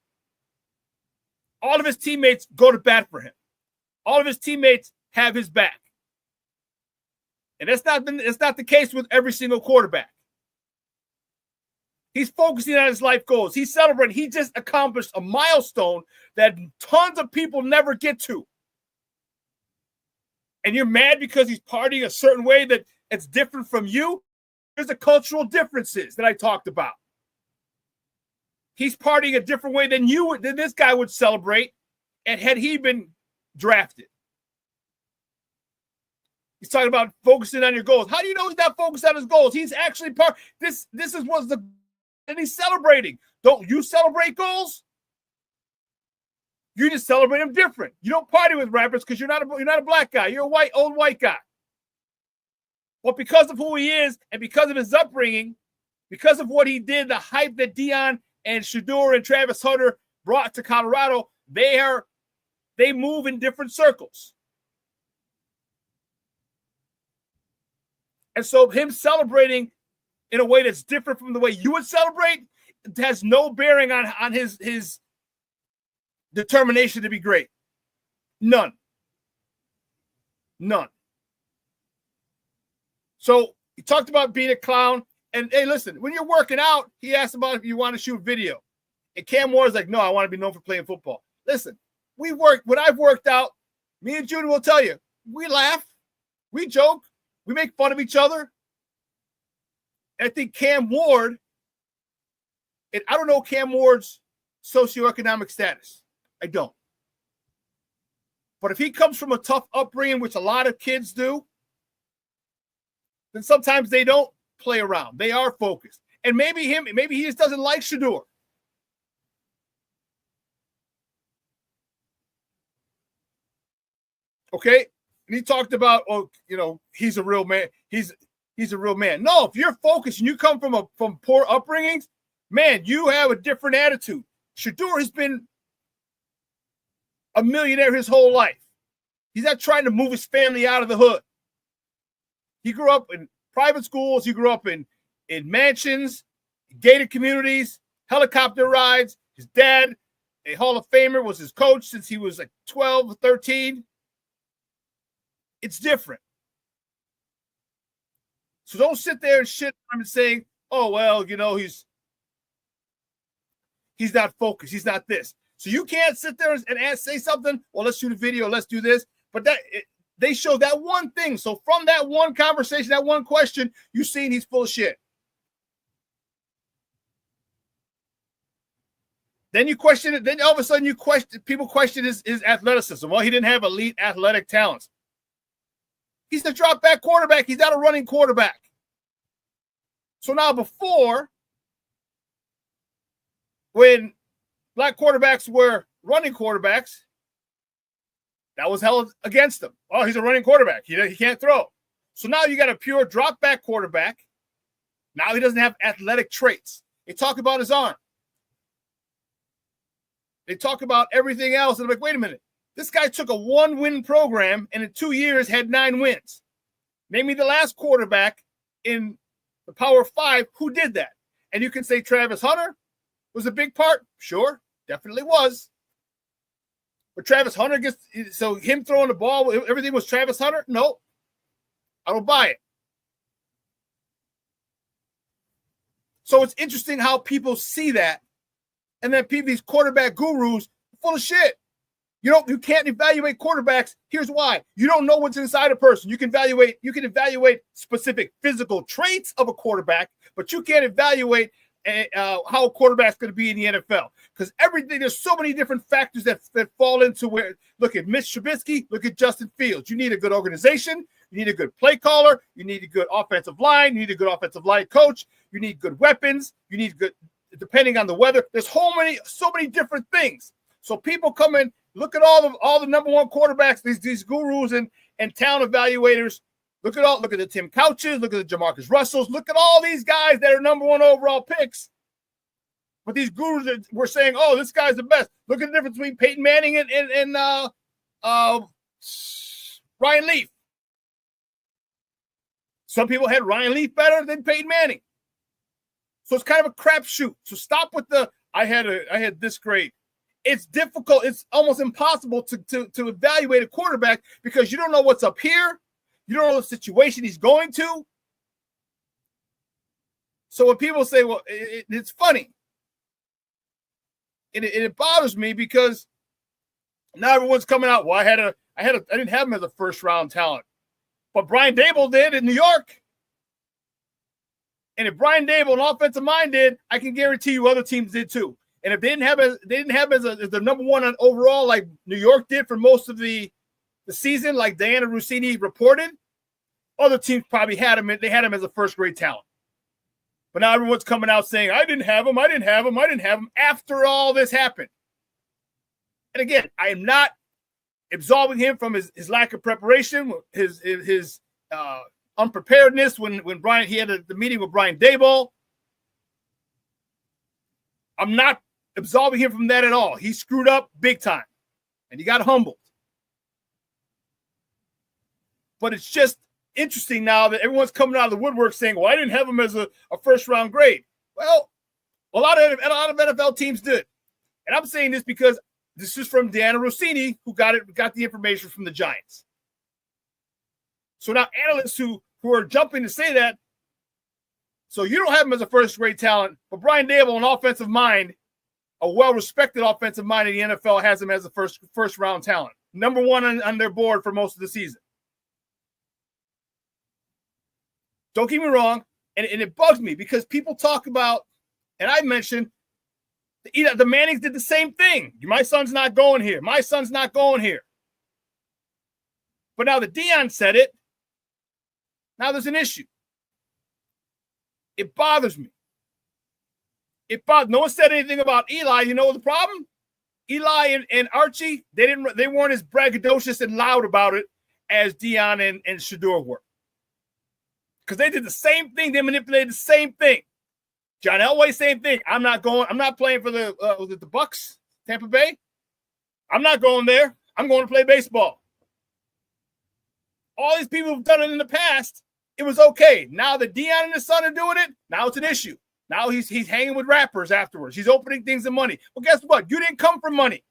All of his teammates go to bat for him. All of his teammates have his back. And it's not the case with every single quarterback. He's focusing on his life goals. He's celebrating. He just accomplished a milestone that tons of people never get to. And you're mad because he's partying a certain way that it's different from you. There's the cultural differences that I talked about. He's partying a different way than this guy would celebrate, and had he been drafted. He's talking about focusing on your goals. How do you know he's not focused on his goals? He's actually this is what's the and he's celebrating. Don't you celebrate goals? You just celebrate them different. You don't party with rappers because you're not a black guy. You're a old white guy. But because of who he is and because of his upbringing, because of what he did, the hype that Deion and Shedeur and Travis Hunter brought to Colorado, they move in different circles. And so him celebrating in a way that's different from the way you would celebrate has no bearing on his determination to be great. None. So he talked about being a clown. And hey, listen, when you're working out, he asked about if you want to shoot video. And Cam Moore's like, no, I want to be known for playing football. Listen, when I've worked out, me and Judy will tell you, we laugh, we joke, we make fun of each other. And I think Cam Ward, and I don't know Cam Ward's socioeconomic status. I don't. But if he comes from a tough upbringing, which a lot of kids do, then sometimes they don't play around. They are focused. And maybe he just doesn't like Shedeur. Okay? And he talked about, he's a real man. He's a real man. No, if you're focused and you come from poor upbringings, man, you have a different attitude. Shedeur has been a millionaire his whole life. He's not trying to move his family out of the hood. He grew up in private schools. He grew up in mansions, gated communities, helicopter rides. His dad, a Hall of Famer, was his coach since he was like 12 or 13. It's different. So don't sit there and shit on him and saying, oh, well, he's not focused. He's not this. So you can't sit there and say something. Well, let's shoot a video. Let's do this. But they show that one thing. So from that one conversation, that one question, you've seen he's full of shit. Then you question it. Then all of a sudden people question his athleticism. Well, he didn't have elite athletic talents. He's the drop back quarterback. He's not a running quarterback. So now before, when black quarterbacks were running quarterbacks, that was held against him. Oh, he's a running quarterback. He can't throw. So now you got a pure drop back quarterback. Now he doesn't have athletic traits. They talk about his arm. They talk about everything else. And I'm like, wait a minute. This guy took a 1-win program and in 2 years had 9 wins. Name me the last quarterback in the Power 5 who did that. And you can say Travis Hunter was a big part. Sure, definitely was. But Travis Hunter so him throwing the ball, everything was Travis Hunter? No, I don't buy it. So it's interesting how people see that. And then these quarterback gurus are full of shit. You can't evaluate quarterbacks. Here's why. You don't know what's inside a person. You can evaluate specific physical traits of a quarterback, but you can't evaluate how a quarterback's going to be in the NFL. Because there's so many different factors that fall into where, look at Mitch Trubisky, look at Justin Fields. You need a good organization. You need a good play caller. You need a good offensive line. You need a good offensive line coach. You need good weapons. You need good, depending on the weather. There's so many different things. So people come in, look at all the number one quarterbacks, these gurus and talent evaluators. Look at the Tim Couches, look at the Jamarcus Russells, look at all these guys that are number one overall picks. But these gurus were saying, oh, this guy's the best. Look at the difference between Peyton Manning and Ryan Leaf. Some people had Ryan Leaf better than Peyton Manning. So it's kind of a crapshoot. So stop with I had this grade. It's difficult. It's almost impossible to evaluate a quarterback because you don't know what's up here. You don't know the situation he's going to. So when people say, well, it's funny, and it bothers me because now everyone's coming out. Well, I didn't have him as a first round talent, but Brian Daboll did in New York. And if Brian Daboll, an offensive mind, did, I can guarantee you other teams did too. And if they didn't have as the number one on overall, like New York did for most of the season, like Diana Rossini reported, other teams probably had him. They had him as a first grade talent. But now everyone's coming out saying, I didn't have him after all this happened. And again, I am not absolving him from his lack of preparation, his unpreparedness when he had the meeting with Brian Daboll. I'm not absolving him from that at all. He screwed up big time, and he got humbled. But it's just interesting now that everyone's coming out of the woodwork saying, well, I didn't have him as a first-round grade. Well, a lot of NFL teams did. And I'm saying this because this is from Diana Rossini, who got the information from the Giants. So now analysts who are jumping to say that, so you don't have him as a first-grade talent, but Brian Daboll, an offensive mind, a well-respected offensive mind in the NFL, has him as a first-round talent. Number one on their board for most of the season. Don't get me wrong, and it bugs me because people talk about, and I mentioned, the Mannings did the same thing. My son's not going here. My son's not going here. But now that Deion said it, now there's an issue. It bothers me. No one said anything about Eli. You know the problem? Eli and Archie, they weren't as braggadocious and loud about it as Deion and Shedeur were. Because they did the same thing. They manipulated the same thing. John Elway, same thing. I'm not playing for the Bucks, Tampa Bay. I'm not going there. I'm going to play baseball. All these people who've done it in the past, it was okay. Now that Deion and his son are doing it, now it's an issue. Now he's hanging with rappers afterwards. He's opening things in money. Well, guess what? You didn't come from money.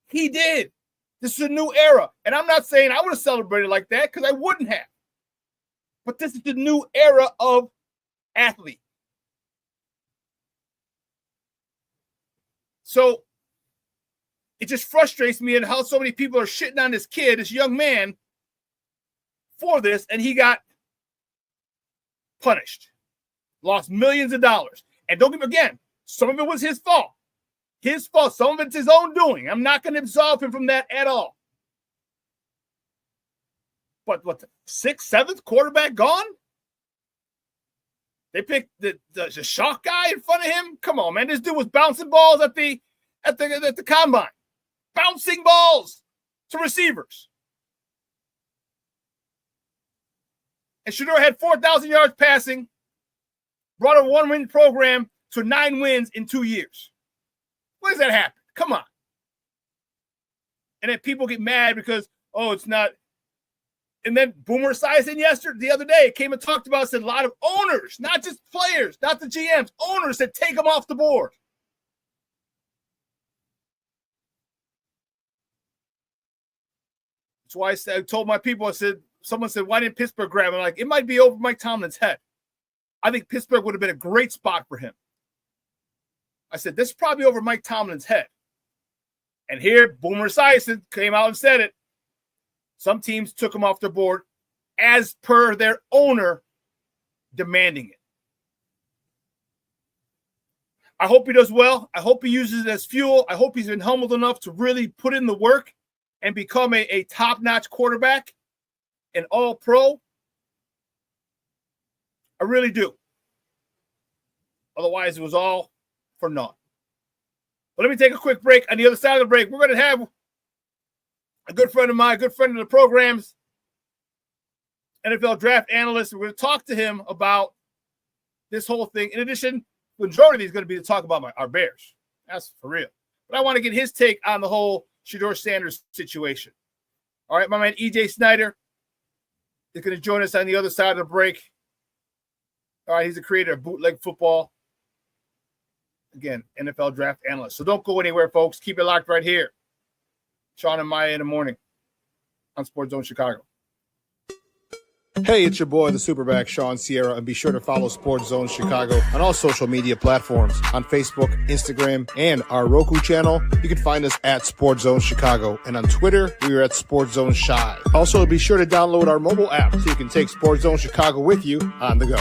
He did. This is a new era. And I'm not saying I would have celebrated like that because I wouldn't have. But this is the new era of athlete. So it just frustrates me at how so many people are shitting on this kid, this young man, for this, and he got punished. Lost millions of dollars. And don't get me again, some of it was his fault. His fault. Some of it's his own doing. I'm not going to absolve him from that at all. But what, the 6th, 7th quarterback gone? They picked the shock guy in front of him? Come on, man. This dude was bouncing balls at the combine. Bouncing balls to receivers. And Shedeur had 4,000 yards passing, brought a 1-win program to 9 wins in 2 years. When does that happen? Come on. And then people get mad because, it's not. And then Boomer Esiason the other day came and talked about, said a lot of owners, not just players, not the GMs, owners that take them off the board. That's why I told my people, someone said, why didn't Pittsburgh grab him? I'm like, it might be over Mike Tomlin's head. I think Pittsburgh would have been a great spot for him. I said, this is probably over Mike Tomlin's head. And here, Boomer Esiason came out and said it. Some teams took him off their board as per their owner demanding it. I hope he does well. I hope he uses it as fuel. I hope he's been humbled enough to really put in the work and become a top-notch quarterback, an all-pro. I really do. Otherwise, it was all for naught. But let me take a quick break. On the other side of the break, we're going to have a good friend of mine, a good friend of the program's, NFL draft analyst. We're going to talk to him about this whole thing. In addition, the majority is going to be to talk about our Bears. That's for real. But I want to get his take on the whole Shedeur Sanders situation. All right, my man EJ Snyder is going to join us on the other side of the break. All right, he's the creator of Bootleg Football. Again, NFL draft analyst. So don't go anywhere, folks. Keep it locked right here. Sean and Maya in the morning on Sports Zone Chicago. Hey, it's your boy, the SuperBack, Sean Sierra, and be sure to follow Sports Zone Chicago on all social media platforms. On Facebook, Instagram, and our Roku channel, you can find us at Sports Zone Chicago. And on Twitter, we are at Sports Zone Shy. Also, be sure to download our mobile app so you can take Sports Zone Chicago with you on the go.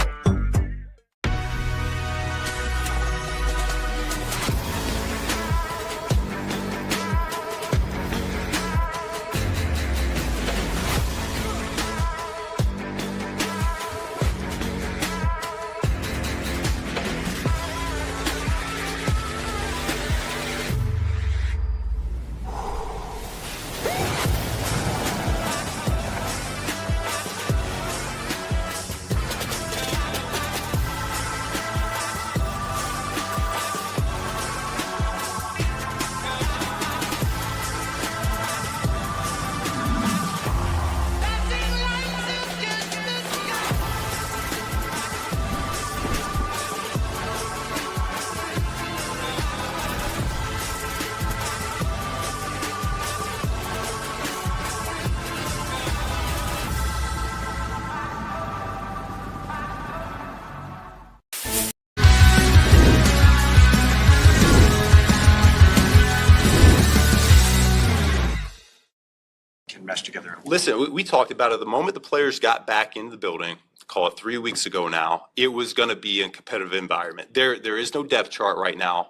Together. Listen, we talked about it. The moment the players got back into the building, call it 3 weeks ago now, it was going to be a competitive environment. There is no depth chart right now.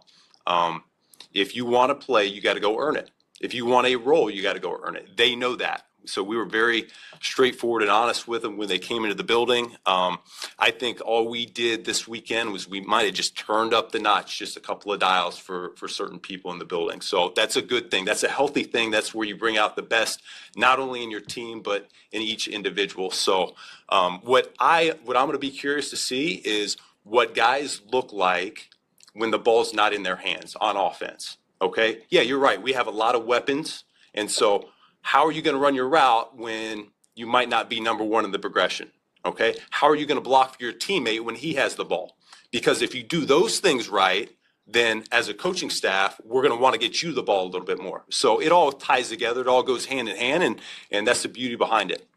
If you want to play, you got to go earn it. If you want a role, you got to go earn it. They know that. So we were very straightforward and honest with them when they came into the building. I think all we did this weekend was we might have just turned up the notch, just a couple of dials for certain people in the building. So that's a good thing. That's a healthy thing. That's where you bring out the best, not only in your team, but in each individual. So what I'm going to be curious to see is what guys look like when the ball's not in their hands on offense. Okay? Yeah, you're right. We have a lot of weapons. And so how are you going to run your route when you might not be number one in the progression? Okay. How are you going to block for your teammate when he has the ball? Because if you do those things right, then as a coaching staff, we're going to want to get you the ball a little bit more. So it all ties together. It all goes hand in hand. And that's the beauty behind it.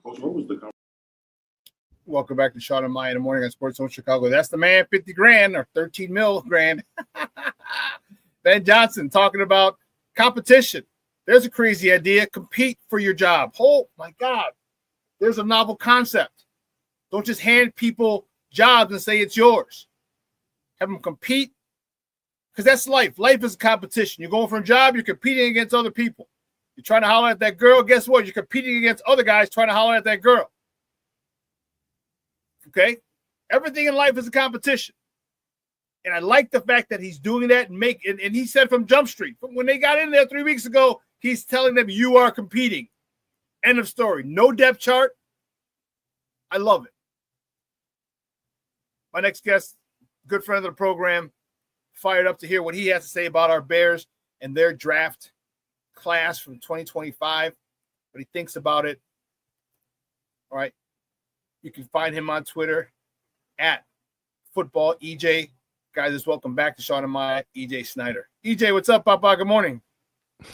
Welcome back to Sean and Maya in the morning on Sports Zone Chicago. That's the man, 50 grand or 13 mil grand. Ben Johnson talking about competition. There's a crazy idea. Compete for your job. Oh, my God. There's a novel concept. Don't just hand people jobs and say it's yours. Have them compete, because that's life. Life is a competition. You're going for a job, you're competing against other people. You're trying to holler at that girl. Guess what? You're competing against other guys trying to holler at that girl. Okay? Everything in life is a competition. And I like the fact that he's doing that and he said from Jump Street, from when they got in there 3 weeks ago, he's telling them you are competing. End of story. No depth chart. I love it. My next guest, good friend of the program, fired up to hear what he has to say about our Bears and their draft class from 2025, what he thinks about it. All right. You can find him on Twitter at FootballEJ. Guys, welcome back to Sean and Maya, EJ Snyder. EJ, what's up, Papa? Good morning.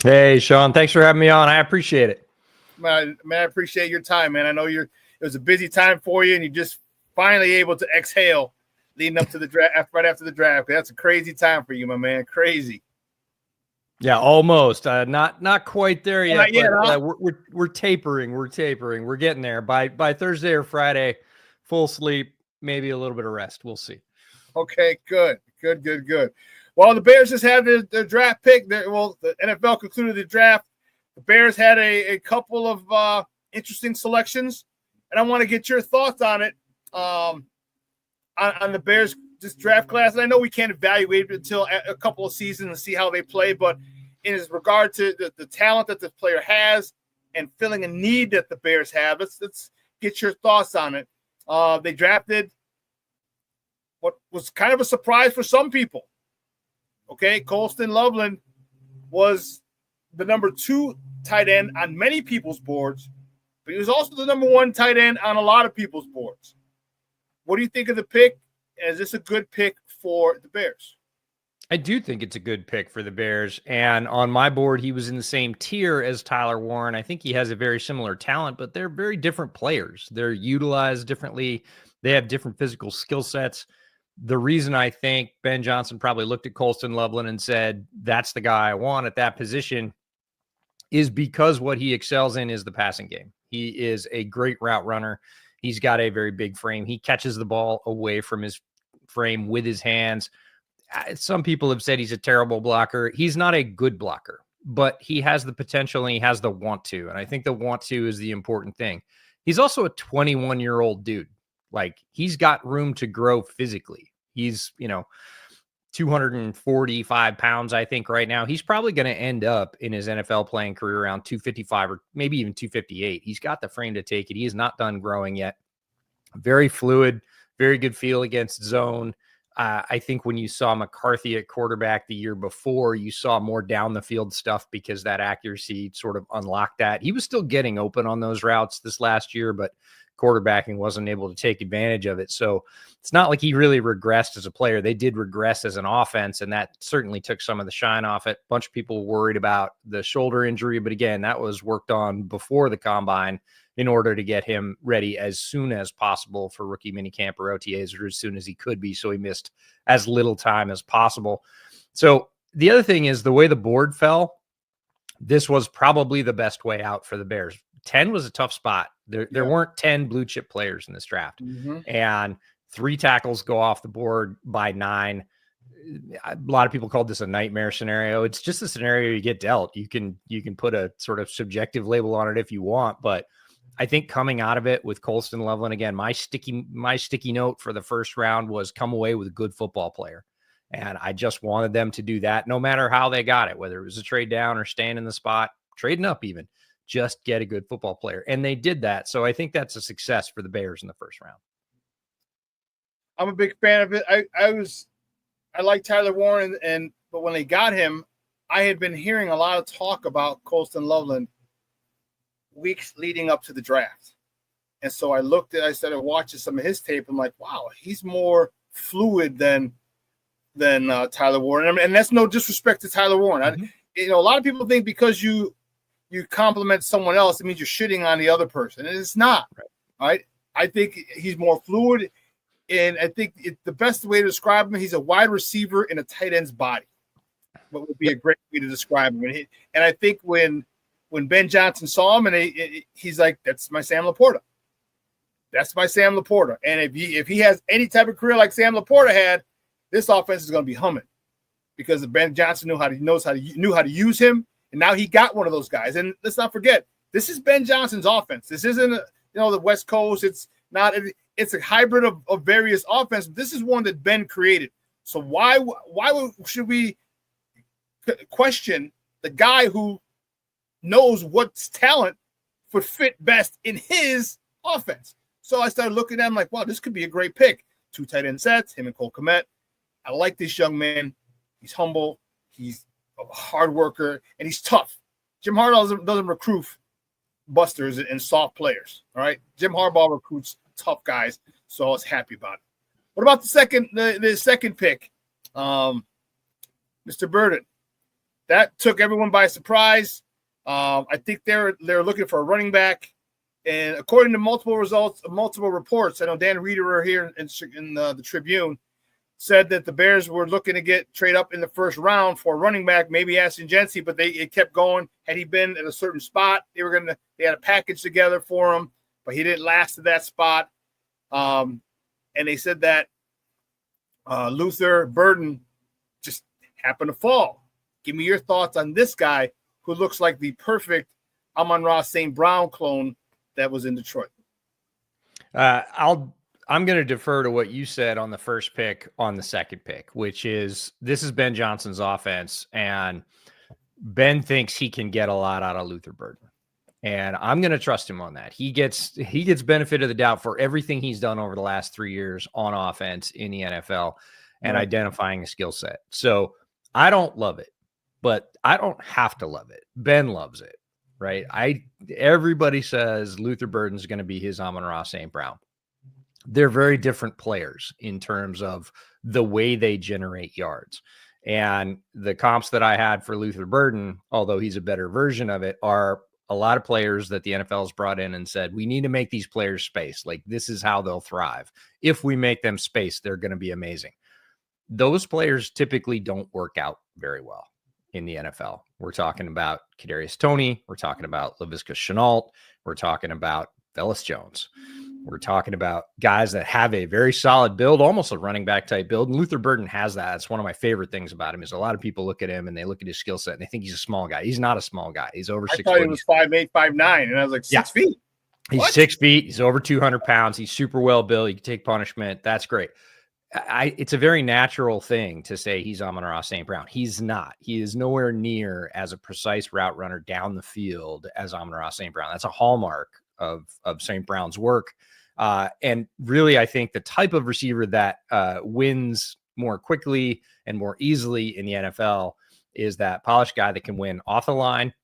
Hey, Sean. Thanks for having me on. I appreciate it. Man, I appreciate your time, man. I know it was a busy time for you, and you're just finally able to exhale leading up to the draft, right after the draft. That's a crazy time for you, my man. Crazy. Yeah, almost. Not quite there yet. Not yet, huh? We're tapering. We're getting there. By Thursday or Friday, full sleep, maybe a little bit of rest. We'll see. Okay, good. Well, the Bears just had their draft pick. The NFL concluded the draft. The Bears had a couple of interesting selections, and I want to get your thoughts on it, on the Bears this draft class. And I know we can't evaluate it until a couple of seasons and see how they play, but in regard to the talent that the player has and filling a need that the Bears have, let's get your thoughts on it. They drafted what was kind of a surprise for some people. Okay, Colston Loveland was the number 2 tight end on many people's boards, but he was also the number 1 tight end on a lot of people's boards. What do you think of the pick? Is this a good pick for the Bears? I do think it's a good pick for the Bears. And on my board, he was in the same tier as Tyler Warren. I think he has a very similar talent, but they're very different players. They're utilized differently. They have different physical skill sets. The reason I think Ben Johnson probably looked at Colston Loveland and said, that's the guy I want at that position, is because what he excels in is the passing game. He is a great route runner. He's got a very big frame. He catches the ball away from his frame with his hands. Some people have said he's a terrible blocker. He's not a good blocker, but he has the potential and he has the want to. And I think the want to is the important thing. He's also a 21-year-old dude. Like, he's got room to grow physically. He's, 245 pounds, I think, right now. He's probably going to end up in his NFL playing career around 255 or maybe even 258. He's got the frame to take it. He is not done growing yet. Very fluid, very good feel against zone. I think when you saw McCarthy at quarterback the year before, you saw more down the field stuff because that accuracy sort of unlocked that. He was still getting open on those routes this last year, but quarterbacking wasn't able to take advantage of it. So it's not like he really regressed as a player. They did regress as an offense, and that certainly took some of the shine off it. A bunch of people worried about the shoulder injury, but again, that was worked on before the combine in order to get him ready as soon as possible for rookie minicamp or OTAs, or as soon as he could be. So he missed as little time as possible. So the other thing is the way the board fell, this was probably the best way out for the Bears. 10 was a tough spot. There weren't 10 blue chip players in this draft, and 3 tackles go off the board by 9. A lot of people called this a nightmare scenario. It's just a scenario you get dealt. You can put a sort of subjective label on it if you want, but I think coming out of it with Colston Loveland, again, my sticky note for the first round was come away with a good football player. And I just wanted them to do that no matter how they got it, whether it was a trade down or staying in the spot, trading up even, just get a good football player. And they did that. So I think that's a success for the Bears in the first round. I'm a big fan of it. I like Tyler Warren, but when they got him, I had been hearing a lot of talk about Colston Loveland weeks leading up to the draft. And so I started watching some of his tape. I'm like, wow, he's more fluid than Tyler Warren. And that's no disrespect to Tyler Warren. A lot of people think because you compliment someone else, it means you're shitting on the other person. And it's not. Right? I think he's more fluid. And I think the best way to describe him, he's a wide receiver in a tight end's body. What would be a great way to describe him. And I think when Ben Johnson saw him, and he's like, that's my Sam Laporta. That's my Sam Laporta. And if he has any type of career like Sam Laporta had, this offense is going to be humming because Ben Johnson knew how to use him, and now he got one of those guys. And let's not forget, this is Ben Johnson's offense. This isn't the West Coast. It's not. It's a hybrid of various offenses. This is one that Ben created. So why should we question the guy who knows what's talent would fit best in his offense? So I started looking at him like, wow, this could be a great pick. 2 tight end sets, him and Cole Kmet. I like this young man. He's humble. He's a hard worker, and he's tough. Jim Harbaugh doesn't recruit busters and soft players. All right, Jim Harbaugh recruits tough guys, so I was happy about it. What about the second pick, Mr. Burden? That took everyone by surprise. I think they're looking for a running back, and according to multiple reports, I know Dan Reeder here in the Tribune said that the Bears were looking to trade up in the first round for a running back, maybe Ashton Jency, but it kept going. Had he been at a certain spot, they had a package together for him, but he didn't last at that spot. And they said that Luther Burden just happened to fall. Give me your thoughts on this guy who looks like the perfect Amon-Ra St. Brown clone that was in Detroit. I'm going to defer to what you said on the first pick on the second pick, which is this is Ben Johnson's offense, and Ben thinks he can get a lot out of Luther Burden. And I'm going to trust him on that. He gets benefit of the doubt for everything he's done over the last 3 years on offense in the NFL and identifying a skill set. So I don't love it, but I don't have to love it. Ben loves it, right? Everybody says Luther Burden's going to be his Amon-Ra St. Brown. They're very different players in terms of the way they generate yards. And the comps that I had for Luther Burden, although he's a better version of it, are a lot of players that the NFL has brought in and said, we need to make these players space. Like, this is how they'll thrive. If we make them space, they're going to be amazing. Those players typically don't work out very well in the NFL. We're talking about Kadarius Toney. We're talking about Laviska Shenault. We're talking about Velus Jones. We're talking about guys that have a very solid build, almost a running back type build. And Luther Burden has that. It's one of my favorite things about him is a lot of people look at him and they look at his skill set and they think he's a small guy. He's not a small guy. He's over 6 I thought he was 5'8", 5'9", and I was like 6 feet. He's 6 feet. He's over 200 pounds. He's super well built. He can take punishment. That's great. It's a very natural thing to say he's Amon-Ra St. Brown. He's not. He is nowhere near as a precise route runner down the field as Amon-Ra St. Brown. That's a hallmark of St. Brown's work. And really, I think the type of receiver that wins more quickly and more easily in the NFL is that polished guy that can win off the line,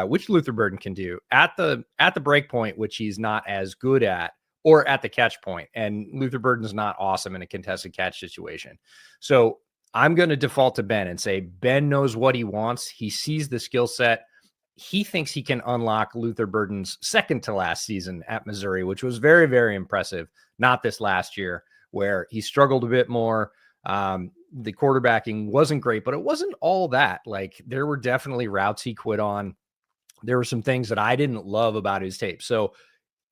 which Luther Burden can do, at the break point, which he's not as good at, or at the catch point. And Luther Burden's not awesome in a contested catch situation. So I'm going to default to Ben and say Ben knows what he wants. He sees the skill set. He thinks he can unlock Luther Burden's second to last season at Missouri, which was very, very impressive. Not this last year where he struggled a bit more. The quarterbacking wasn't great, but it wasn't all that. Like, there were definitely routes he quit on. There were some things that I didn't love about his tape. So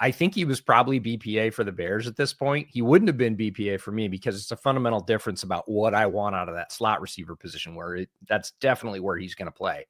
I think he was probably BPA for the Bears at this point. He wouldn't have been BPA for me because it's a fundamental difference about what I want out of that slot receiver position where that's definitely where he's going to play.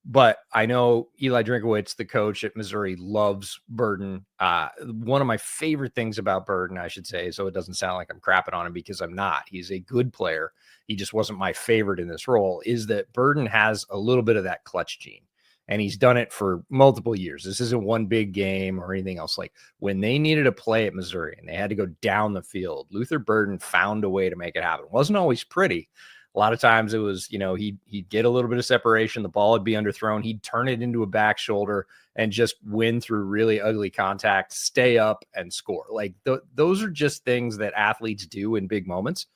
But I know Eli Drinkowitz, the coach at Missouri, loves Burden. One of my favorite things about Burden, I should say, so it doesn't sound like I'm crapping on him because I'm not. He's a good player. He just wasn't my favorite in this role, is that Burden has a little bit of that clutch gene. And he's done it for multiple years. This isn't one big game or anything else. Like, when they needed a play at Missouri and they had to go down the field, Luther Burden found a way to make it happen. It wasn't always pretty. A lot of times it was, he'd get a little bit of separation. The ball would be underthrown. He'd turn it into a back shoulder and just win through really ugly contact, stay up and score. Like, those are just things that athletes do in big moments.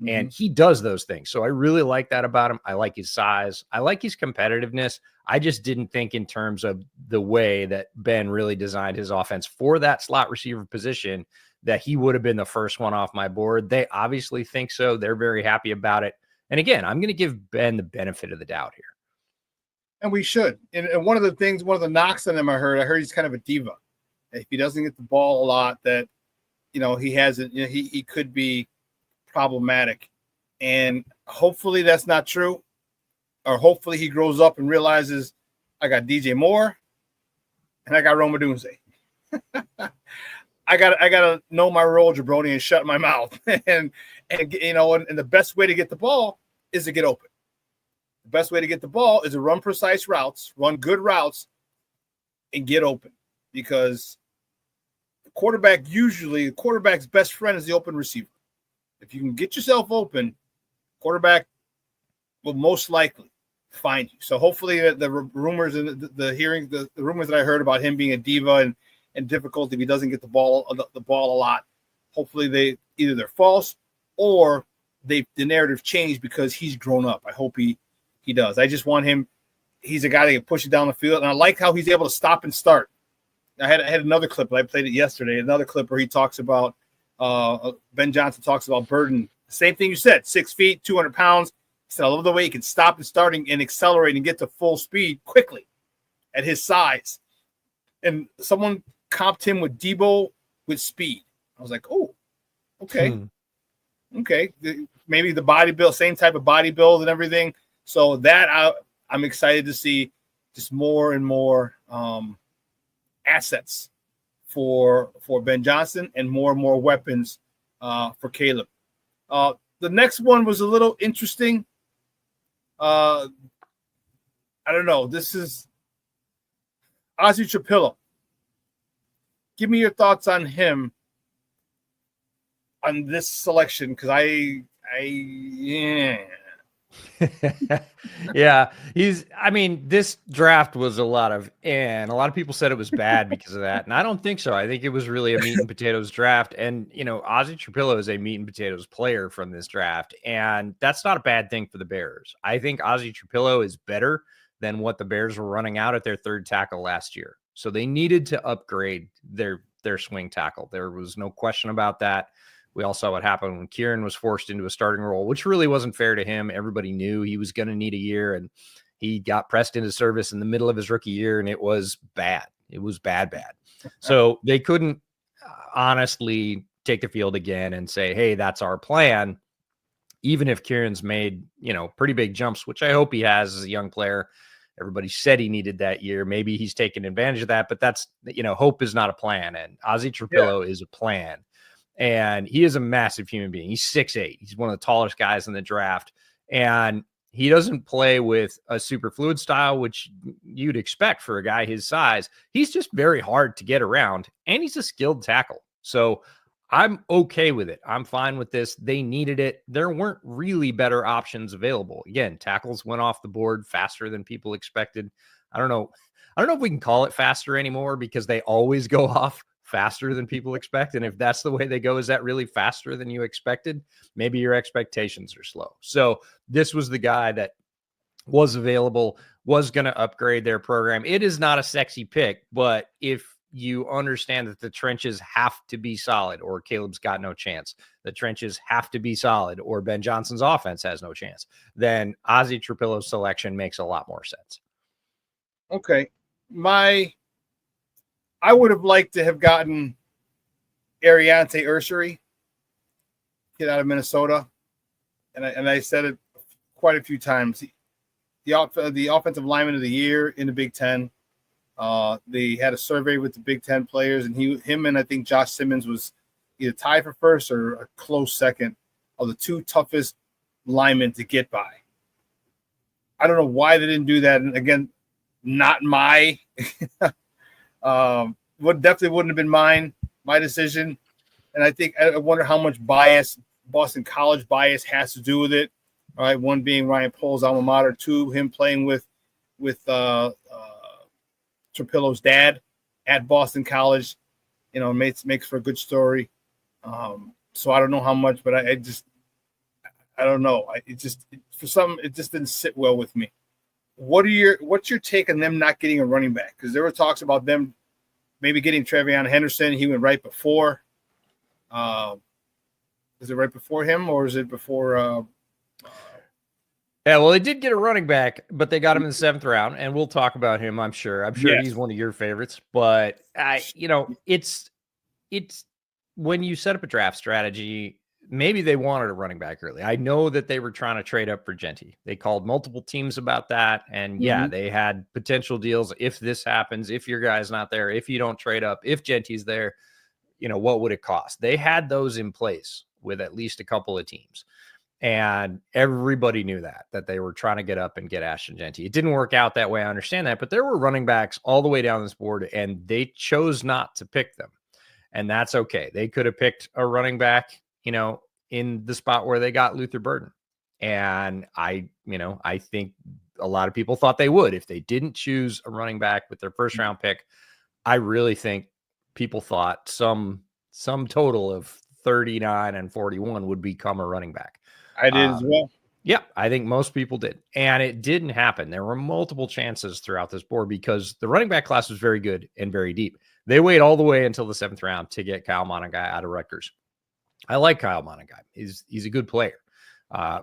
Mm-hmm. And he does those things. So I really like that about him. I like his size. I like his competitiveness. I just didn't think in terms of the way that Ben really designed his offense for that slot receiver position that he would have been the first one off my board. They obviously think so. They're very happy about it. And again, I'm going to give Ben the benefit of the doubt here. And we should. And one of the knocks on him, I heard he's kind of a diva. If he doesn't get the ball a lot, that, he hasn't, he could be problematic. And hopefully that's not true. Or hopefully he grows up and realizes I got DJ Moore and I got Rome Odunze. I gotta know my role, jabroni, and shut my mouth. and the best way to get the ball is to get open. The best way to get the ball is to run precise routes, run good routes, and get open. Because the quarterback's best friend is the open receiver. If you can get yourself open, quarterback will most likely find you. So hopefully the rumors and the rumors that I heard about him being a diva and difficulty if he doesn't get the ball a lot, hopefully they're false or the narrative changed because he's grown up. I hope he does. I just want him. He's a guy that can push it down the field, and I like how he's able to stop and start. I had another clip. I played it yesterday. Another clip where he talks about Ben Johnson talks about Burden. Same thing you said. 6 feet, 200 pounds. He said, I love the way he can stop and starting and accelerate and get to full speed quickly at his size. And someone comped him with Debo with speed. I was like, oh, okay. Okay. Maybe the body build, same type of body build and everything. So that I'm excited to see just more and more assets for Ben Johnson and more weapons for Caleb. The next one was a little interesting. I don't know. This is Ozzy Trapillo. Give me your thoughts on him on this selection, because Yeah, this draft was a lot of, and a lot of people said it was bad because of that. And I don't think so. I think it was really a meat and potatoes draft. And, Ozzie Trapillo is a meat and potatoes player from this draft. And that's not a bad thing for the Bears. I think Ozzie Trapillo is better than what the Bears were running out at their third tackle last year. So they needed to upgrade their swing tackle. There was no question about that. We all saw what happened when Kieran was forced into a starting role, which really wasn't fair to him. Everybody knew he was going to need a year, and he got pressed into service in the middle of his rookie year, and it was bad. It was bad. So they couldn't honestly take the field again and say, hey, that's our plan. Even if Kieran's made, pretty big jumps, which I hope he has as a young player. Everybody said he needed that year. Maybe he's taken advantage of that, but that's, hope is not a plan. And Ozzie Trapillo is a plan. And he is a massive human being. He's 6'8". He's one of the tallest guys in the draft. And he doesn't play with a super fluid style, which you'd expect for a guy his size. He's just very hard to get around, and he's a skilled tackle. So I'm okay with it. I'm fine with this. They needed it. There weren't really better options available. Again, tackles went off the board faster than people expected. I don't know if we can call it faster anymore because they always go off faster than people expect. And if that's the way they go, is that really faster than you expected? Maybe your expectations are slow. So this was the guy that was available, was going to upgrade their program. It is not a sexy pick, but if you understand that the trenches have to be solid, or Caleb's got no chance, the trenches have to be solid, or Ben Johnson's offense has no chance, then Ozzie Trapillo's selection makes a lot more sense. Okay. I would have liked to have gotten Ariante Ursary, kid out of Minnesota. And I said it quite a few times. The offensive lineman of the year in the Big Ten. They had a survey with the Big Ten players, and him and I think Josh Simmons was either tied for first or a close second of the two toughest linemen to get by. I don't know why they didn't do that. And again, not my definitely wouldn't have been my decision. And I wonder how much bias, Boston College bias, has to do with it. All right, one being Ryan Pohl's alma mater, two, him playing with Trapillo's dad at Boston College, makes for a good story. So I don't know how much, but I don't know. It just didn't sit well with me. What's your take on them not getting a running back? Because there were talks about them maybe getting Trevion Henderson. He went right before. Is it right before him, or is it before? Yeah, well, they did get a running back, but they got him in the 7th round, and we'll talk about him. I'm sure Yes. He's one of your favorites. But it's when you set up a draft strategy. Maybe they wanted a running back early. I know that they were trying to trade up for Genty. They called multiple teams about that. And they had potential deals. If this happens, if your guy's not there, if you don't trade up, if Genty's there, what would it cost? They had those in place with at least a couple of teams. And everybody knew that they were trying to get up and get Ashton Genty. It didn't work out that way. I understand that, but there were running backs all the way down this board, and they chose not to pick them. And that's okay. They could have picked a running back, in the spot where they got Luther Burden. And I think a lot of people thought they would. If they didn't choose a running back with their first round pick, I really think people thought some total of 39 and 41 would become a running back. I did as well. Yeah, I think most people did. And it didn't happen. There were multiple chances throughout this board because the running back class was very good and very deep. They wait all the way until the 7th round to get Kyle Monaghan out of Rutgers. I like Kyle Monaghan. He's a good player,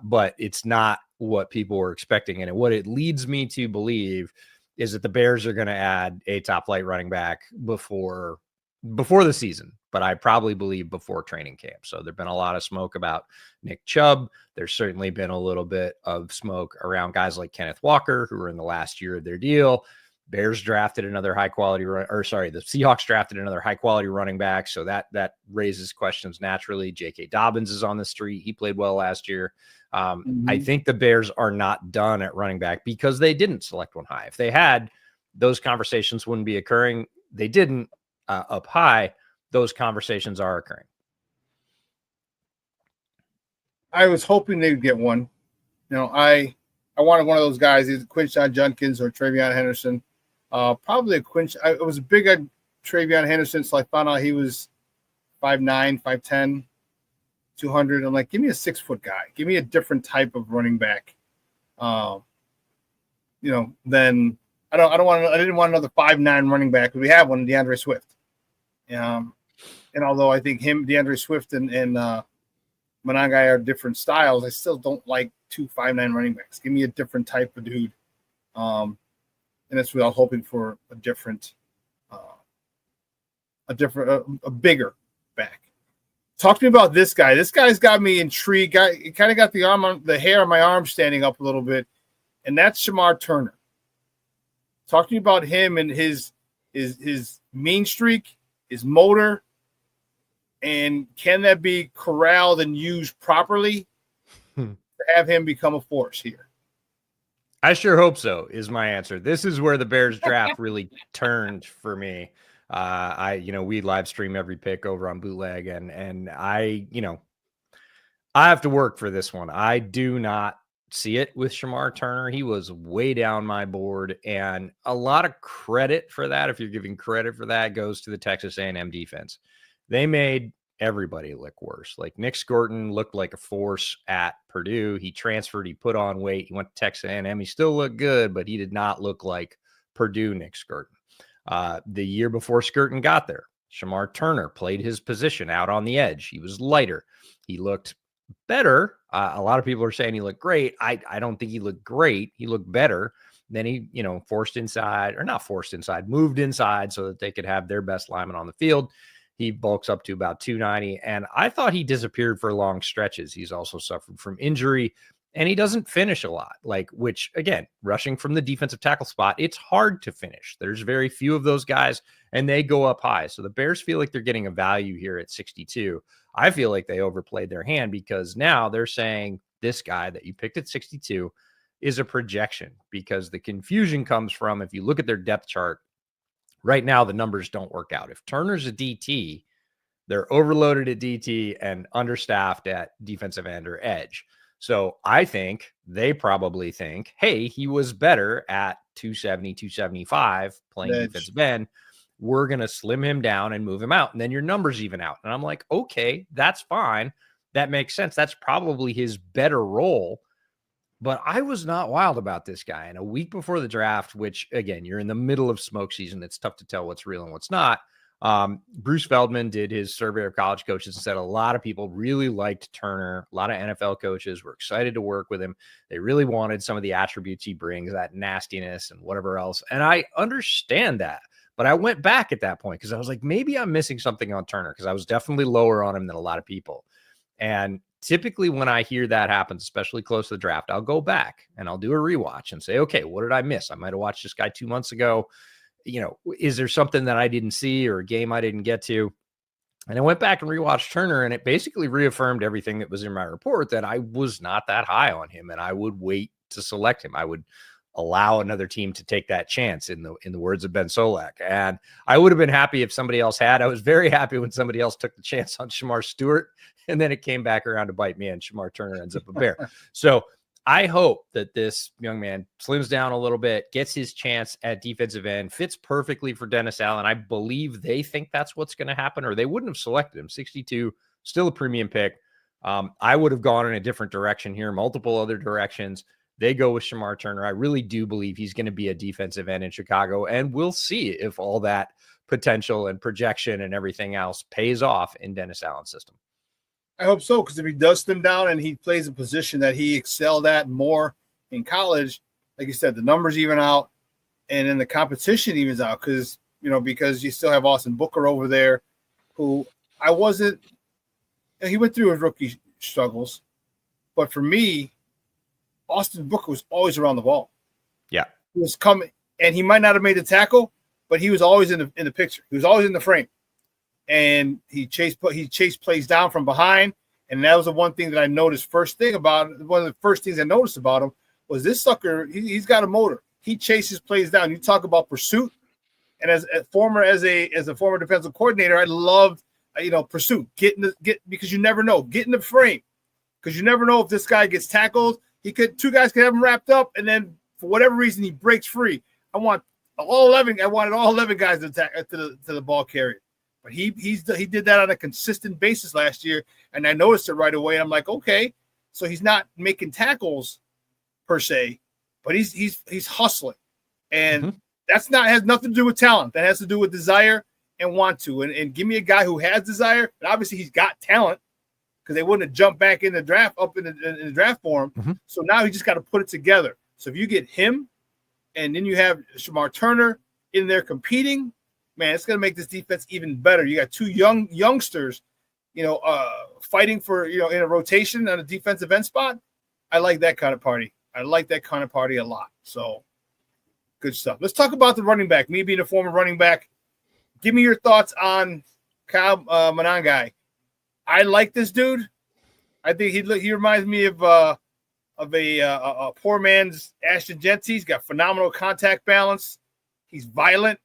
but it's not what people were expecting. And what it leads me to believe is that the Bears are going to add a top flight running back before the season, but I probably believe before training camp. So there've been a lot of smoke about Nick Chubb. There's certainly been a little bit of smoke around guys like Kenneth Walker, who are in the last year of their deal. Bears drafted another the Seahawks drafted another high quality running back. So that raises questions naturally. J.K. Dobbins is on the street. He played well last year. I think the Bears are not done at running back because they didn't select one high. If they had, those conversations wouldn't be occurring. They didn't up high. Those conversations are occurring. I was hoping they'd get one. I wanted one of those guys, either Quinshon Judkins or Travion Henderson. Probably I was big on Travion Henderson, so I found out he was 5'9", 5'10", 200. I'm like, give me a 6-foot guy. Give me a different type of running back. Then I didn't want another 5'9" running back. We have one, DeAndre Swift. And although I think DeAndre Swift and Monangai are different styles, I still don't like 2 5'9" running backs. Give me a different type of dude. And that's what I was hoping for, a bigger back. Talk to me about this guy. This guy's got me intrigued. Kind of got the hair on my arm standing up a little bit, and that's Shamar Turner. Talk to me about him and his mean streak, his motor, and can that be corralled and used properly to have him become a force here? I sure hope so, is my answer. This is where the Bears draft really turned for me. We live stream every pick over on Bootleg, and I have to work for this one. I do not see it with Shamar Turner. He was way down my board, and a lot of credit for that, if you're giving credit for that, goes to the Texas A&M defense. They made everybody look worse. Like Nick Scorton looked like a force at Purdue. He transferred, he put on weight, he went to Texas A&M. He still looked good, but he did not look like Purdue Nick Scorton. The year before Scorton got there, Shamar Turner played his position out on the edge. He was lighter. He looked better. A lot of people are saying he looked great. I don't think he looked great. He looked better. Then he, moved inside so that they could have their best lineman on the field. He bulks up to about 290, and I thought he disappeared for long stretches. He's also suffered from injury, and he doesn't finish a lot, which, again, rushing from the defensive tackle spot, it's hard to finish. There's very few of those guys, and they go up high. So the Bears feel like they're getting a value here at 62. I feel like they overplayed their hand because now they're saying this guy that you picked at 62 is a projection, because the confusion comes from, if you look at their depth chart, right now the numbers don't work out. If Turner's a DT, they're overloaded at DT and understaffed at defensive end or edge. So I think they probably think, hey, he was better at 270, 275 playing defensive end. We're going to slim him down and move him out. And then your numbers even out. And I'm like, okay, that's fine. That makes sense. That's probably his better role. But I was not wild about this guy. And a week before the draft, which, again, you're in the middle of smoke season, it's tough to tell what's real and what's not. Bruce Feldman did his survey of college coaches and said a lot of people really liked Turner. A lot of NFL coaches were excited to work with him. They really wanted some of the attributes he brings, that nastiness and whatever else. And I understand that. But I went back at that point because I was like, maybe I'm missing something on Turner, because I was definitely lower on him than a lot of people. And typically when I hear that happens, especially close to the draft, I'll go back and I'll do a rewatch and say, okay, what did I miss? I might have watched this guy 2 months ago. Is there something that I didn't see or a game I didn't get to? And I went back and rewatched Turner, and it basically reaffirmed everything that was in my report, that I was not that high on him, and I would wait to select him. I would allow another team to take that chance, in the words of Ben Solak. And I would have been happy if somebody else had. I was very happy when somebody else took the chance on Shamar Stewart, and then it came back around to bite me, and Shamar Turner ends up a Bear. So I hope that this young man slims down a little bit, gets his chance at defensive end, fits perfectly for Dennis Allen. I believe they think that's what's going to happen, or they wouldn't have selected him. 62, still a premium pick. I would have gone in a different direction here, multiple other directions. They go with Shamar Turner. I really do believe he's going to be a defensive end in Chicago, and we'll see if all that potential and projection and everything else pays off in Dennis Allen's system. I hope so, because if he does slim down and he plays a position that he excelled at more in college, like you said, the numbers even out, and then the competition evens out, because you still have Austin Booker over there, who he went through his rookie struggles, but for me, Austin Booker was always around the ball. Yeah. He was coming, and he might not have made the tackle, but he was always in the picture. He was always in the frame. And he chased plays down from behind. And that was the one thing that I noticed. One of the first things I noticed about him was this sucker, he's got a motor. He chases plays down. You talk about pursuit. And as a former defensive coordinator, I loved pursuit. Because you never know. Get in the frame. Because you never know if this guy gets tackled. two guys could have him wrapped up, and then for whatever reason he breaks free. I wanted all 11 guys to attack to the ball carrier. But he did that on a consistent basis last year, and I noticed it right away. I'm like, okay, so he's not making tackles per se, but he's hustling, and has nothing to do with talent. That has to do with desire and want to. And give me a guy who has desire, and obviously he's got talent because they wouldn't have jumped back in the draft in the draft for him. So now he just got to put it together. So if you get him, and then you have Shamar Turner in there competing, man, it's going to make this defense even better. You got two youngsters, fighting for, in a rotation on a defensive end spot. I like that kind of party. I like that kind of party a lot. So good stuff. Let's talk about the running back. Me being a former running back, give me your thoughts on Kyle Monangai. I like this dude. I think he reminds me of a poor man's Ashton Genty. He's got phenomenal contact balance. He's violent.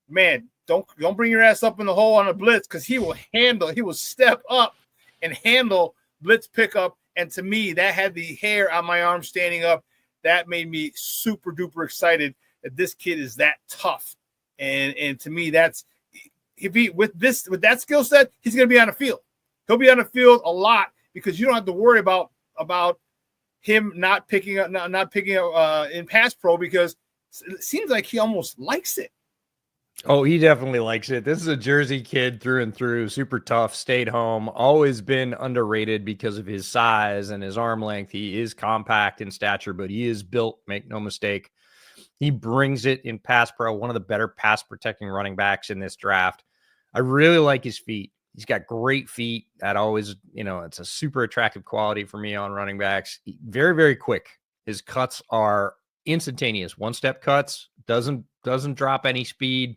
Man, don't bring your ass up in the hole on a blitz because he will step up and handle blitz pickup. And to me, that had the hair on my arm standing up. That made me super duper excited that this kid is that tough. And to me, that's with that skill set, he's going to be on the field. He'll be on the field a lot because you don't have to worry about him not picking up in pass pro because it seems like he almost likes it. Oh, he definitely likes it. This is a Jersey kid through and through, super tough, stayed home, always been underrated because of his size and his arm length. He is compact in stature, but he is built, make no mistake. He brings it in pass pro, one of the better pass protecting running backs in this draft. I really like his feet. He's got great feet. That always, it's a super attractive quality for me on running backs. Very, very quick. His cuts are instantaneous. One-step cuts, doesn't drop any speed.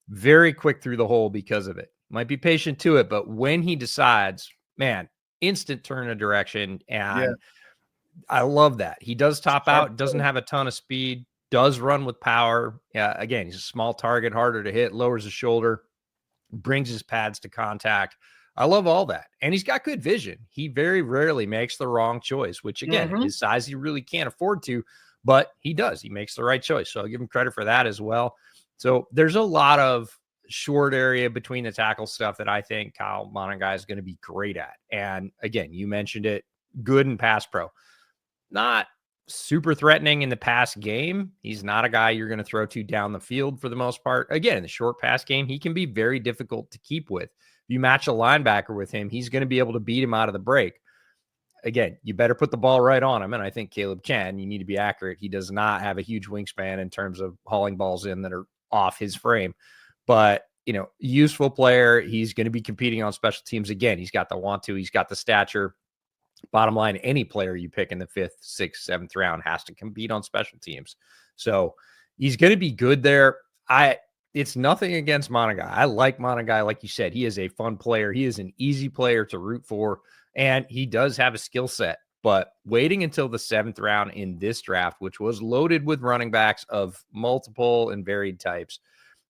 Very quick through the hole because of it. Might be patient to it, but when he decides, man, instant turn of direction. And I love that. He does top out, doesn't have a ton of speed, does run with power. Yeah, again, he's a small target, harder to hit, lowers his shoulder, brings his pads to contact. I love all that. And he's got good vision. He very rarely makes the wrong choice, which again, at his size, he really can't afford to, but he does. He makes the right choice. So I'll give him credit for that as well. So there's a lot of short area between the tackle stuff that I think Kyle Monangai is going to be great at. And again, you mentioned it, good in pass pro. Not super threatening in the pass game. He's not a guy you're going to throw to down the field for the most part. Again, in the short pass game, he can be very difficult to keep with. If you match a linebacker with him, he's going to be able to beat him out of the break. Again, you better put the ball right on him, and I think Caleb can. You need to be accurate. He does not have a huge wingspan in terms of hauling balls in that are off his frame. But, useful player. He's going to be competing on special teams again. He's got the want to. He's got the stature. Bottom line, any player you pick in the 5th, 6th, 7th round has to compete on special teams. So he's going to be good there. It's nothing against Monangai. I like Monangai. Like you said, he is a fun player. He is an easy player to root for, and he does have a skill set. But waiting until the 7th round in this draft, which was loaded with running backs of multiple and varied types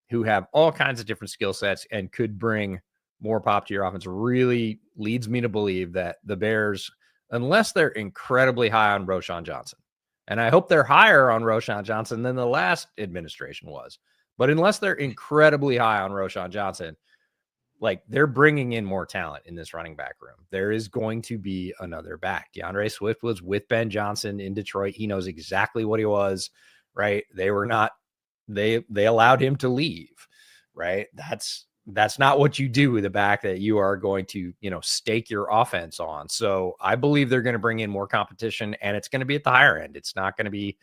who have all kinds of different skill sets and could bring more pop to your offense, really leads me to believe that the Bears, unless they're incredibly high on Roschon Johnson, and I hope they're higher on Roschon Johnson than the last administration was, but unless they're incredibly high on Roschon Johnson, like they're bringing in more talent in this running back room. There is going to be another back. DeAndre Swift was with Ben Johnson in Detroit. He knows exactly what he was, right? They allowed him to leave, right? That's not what you do with a back that you are going to, stake your offense on. So I believe they're going to bring in more competition, and it's going to be at the higher end. It's not going to be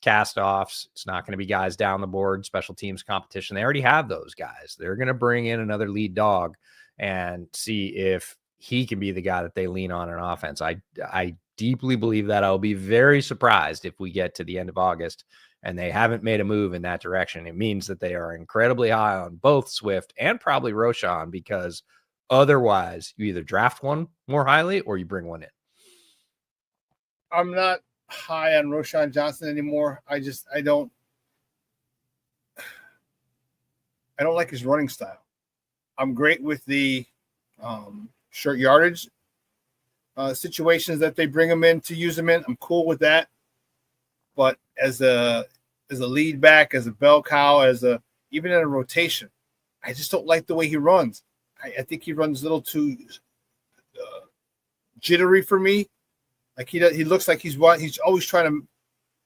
cast-offs. It's not going to be guys down the board, special teams competition. They already have those guys. They're going to bring in another lead dog and see if he can be the guy that they lean on in offense. I deeply believe that. I'll be very surprised if we get to the end of August and they haven't made a move in that direction. It means that they are incredibly high on both Swift and probably Roschon, because otherwise you either draft one more highly or you bring one in. I'm not high on Roschon Johnson anymore. I don't like his running style. I'm great with the short yardage situations that they bring him in to use him in. I'm cool with that. But as a lead back, as a bell cow, even in a rotation, I just don't like the way he runs. I think he runs a little too jittery for me. Like he looks like he's always trying to,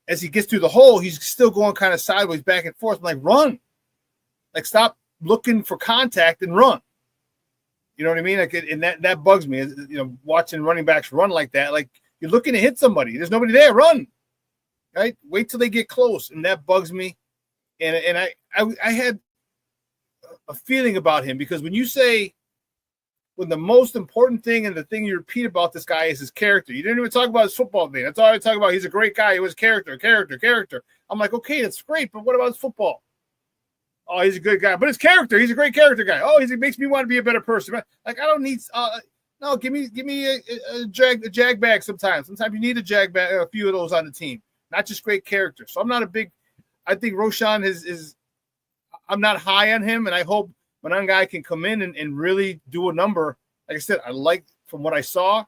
as he gets through the hole, he's still going kind of sideways, back and forth. I'm like, run. Like, stop looking for contact and run. You know what I mean? Like, and that bugs me. Watching running backs run like that. Like, you're looking to hit somebody. There's nobody there. Run. Right? Wait till they get close, and that bugs me. And I had a feeling about him, because when the most important thing and the thing you repeat about this guy is his character. You didn't even talk about his football thing. That's all I talk about. He's a great guy. He was character. I'm like, okay, that's great, but what about his football? Oh, he's a good guy, but his character, he's a great character guy. Oh, he makes me want to be a better person. Like, I don't need no, give me a jag bag sometimes. Sometimes you need a jag bag, a few of those on the team, not just great character. So I'm not I think Roschon is I'm not high on him, and I hope Monangai can come in and really do a number. Like I said, I like from what I saw.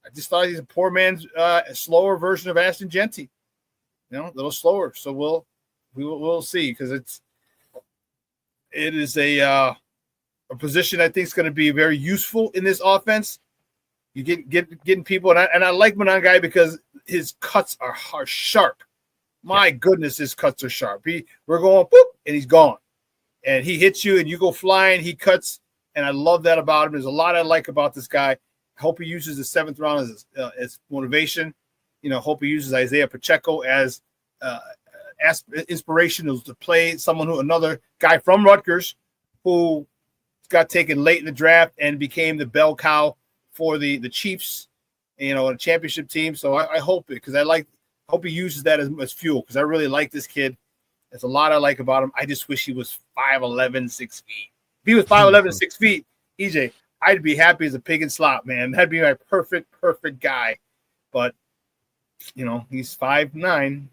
I just thought he's a poor man's slower version of Ashton Genty. A little slower. So we'll see, because it is a position I think is going to be very useful in this offense. You getting people, and I like Monangai because his cuts are sharp. My goodness, his cuts are sharp. We're going boop, and he's gone. And he hits you, and you go flying. He cuts, and I love that about him. There's a lot I like about this guy. I hope he uses the 7th round as motivation. Hope he uses Isaiah Pacheco as inspiration to play another guy from Rutgers who got taken late in the draft and became the bell cow for the Chiefs, a championship team. So I hope it, because I hope he uses that as fuel, because I really like this kid. There's a lot I like about him. I just wish he was 5'11", 6 feet. If he was 5'11", 6 feet, EJ, I'd be happy as a pig in slop, man. That'd be my perfect guy. But, he's 5'9",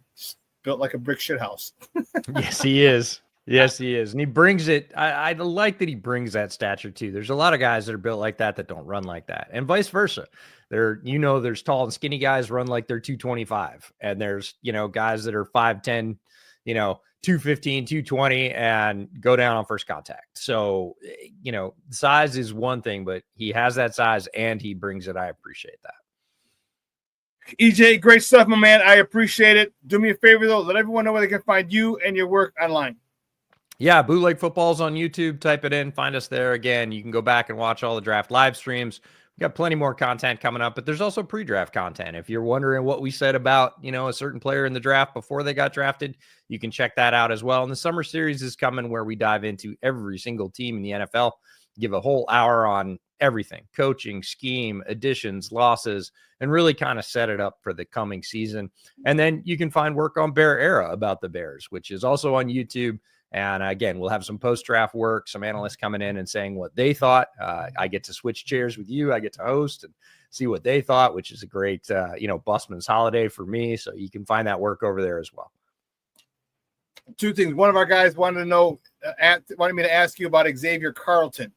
built like a brick shit house. Yes, he is. Yes, he is. And he brings it. I like that he brings that stature too. There's a lot of guys that are built like that don't run like that, and vice versa. There's tall and skinny guys run like they're 225, and there's, guys that are 5'10", 215, 220, and go down on first contact. So, size is one thing, but he has that size and he brings it. I appreciate that. EJ, great stuff, my man. I appreciate it. Do me a favor, though. Let everyone know where they can find you and your work online. Yeah, Bootleg Football's on YouTube. Type it in. Find us there. Again, you can go back and watch all the draft live streams. We've got plenty more content coming up, but there's also pre-draft content. If you're wondering what we said about, a certain player in the draft before they got drafted, you can check that out as well. And the summer series is coming, where we dive into every single team in the NFL, give a whole hour on everything: coaching, scheme, additions, losses, and really kind of set it up for the coming season. And then you can find work on Bear Era about the Bears, which is also on YouTube. And again, we'll have some post-draft work, some analysts coming in and saying what they thought. I get to switch chairs with you. I get to host and see what they thought, which is a great, busman's holiday for me. So you can find that work over there as well. Two things. One of our guys wanted me to ask you about Xavier Carlton,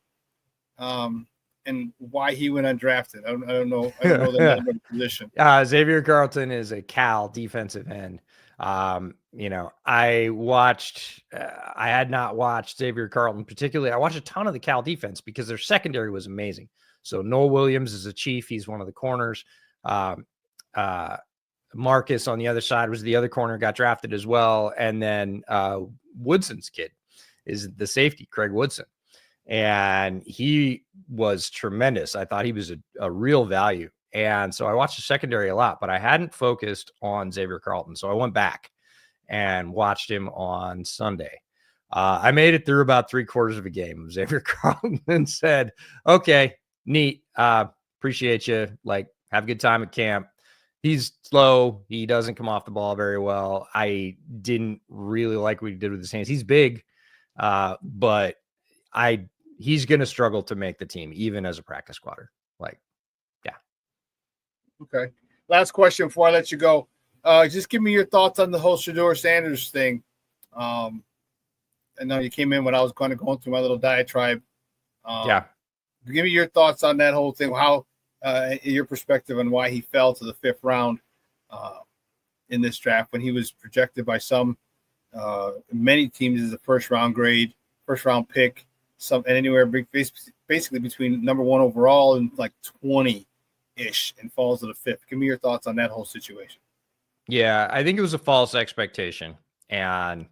and why he went undrafted. I don't know the position. Xavier Carlton is a Cal defensive end. I had not watched Xavier Carlton particularly. I watched a ton of the Cal defense because their secondary was amazing. So Noel Williams is a Chief. He's one of the corners. Marcus on the other side was the other corner, got drafted as well. And then Woodson's kid is the safety, Craig Woodson. And he was tremendous. I thought he was a real value. And so I watched the secondary a lot, but I hadn't focused on Xavier Carlton. So I went back and watched him on Sunday. I made it through about 3/4 of a game of Xavier Carlton and said, okay, neat. Appreciate you. Like, have a good time at camp. He's slow. He doesn't come off the ball very well. I didn't really like what he did with his hands. He's big, but he's going to struggle to make the team, even as a practice squatter. Okay. Last question before I let you go. Just give me your thoughts on the whole Shedeur Sanders thing. I know you came in when I was going through my little diatribe. Give me your thoughts on that whole thing. How your perspective on why he fell to the 5th round in this draft when he was projected by many teams as a first round pick, and anywhere basically between number 1 overall and like 20-ish, and falls to the 5th. Give me your thoughts on that whole situation. Yeah, I think it was a false expectation, and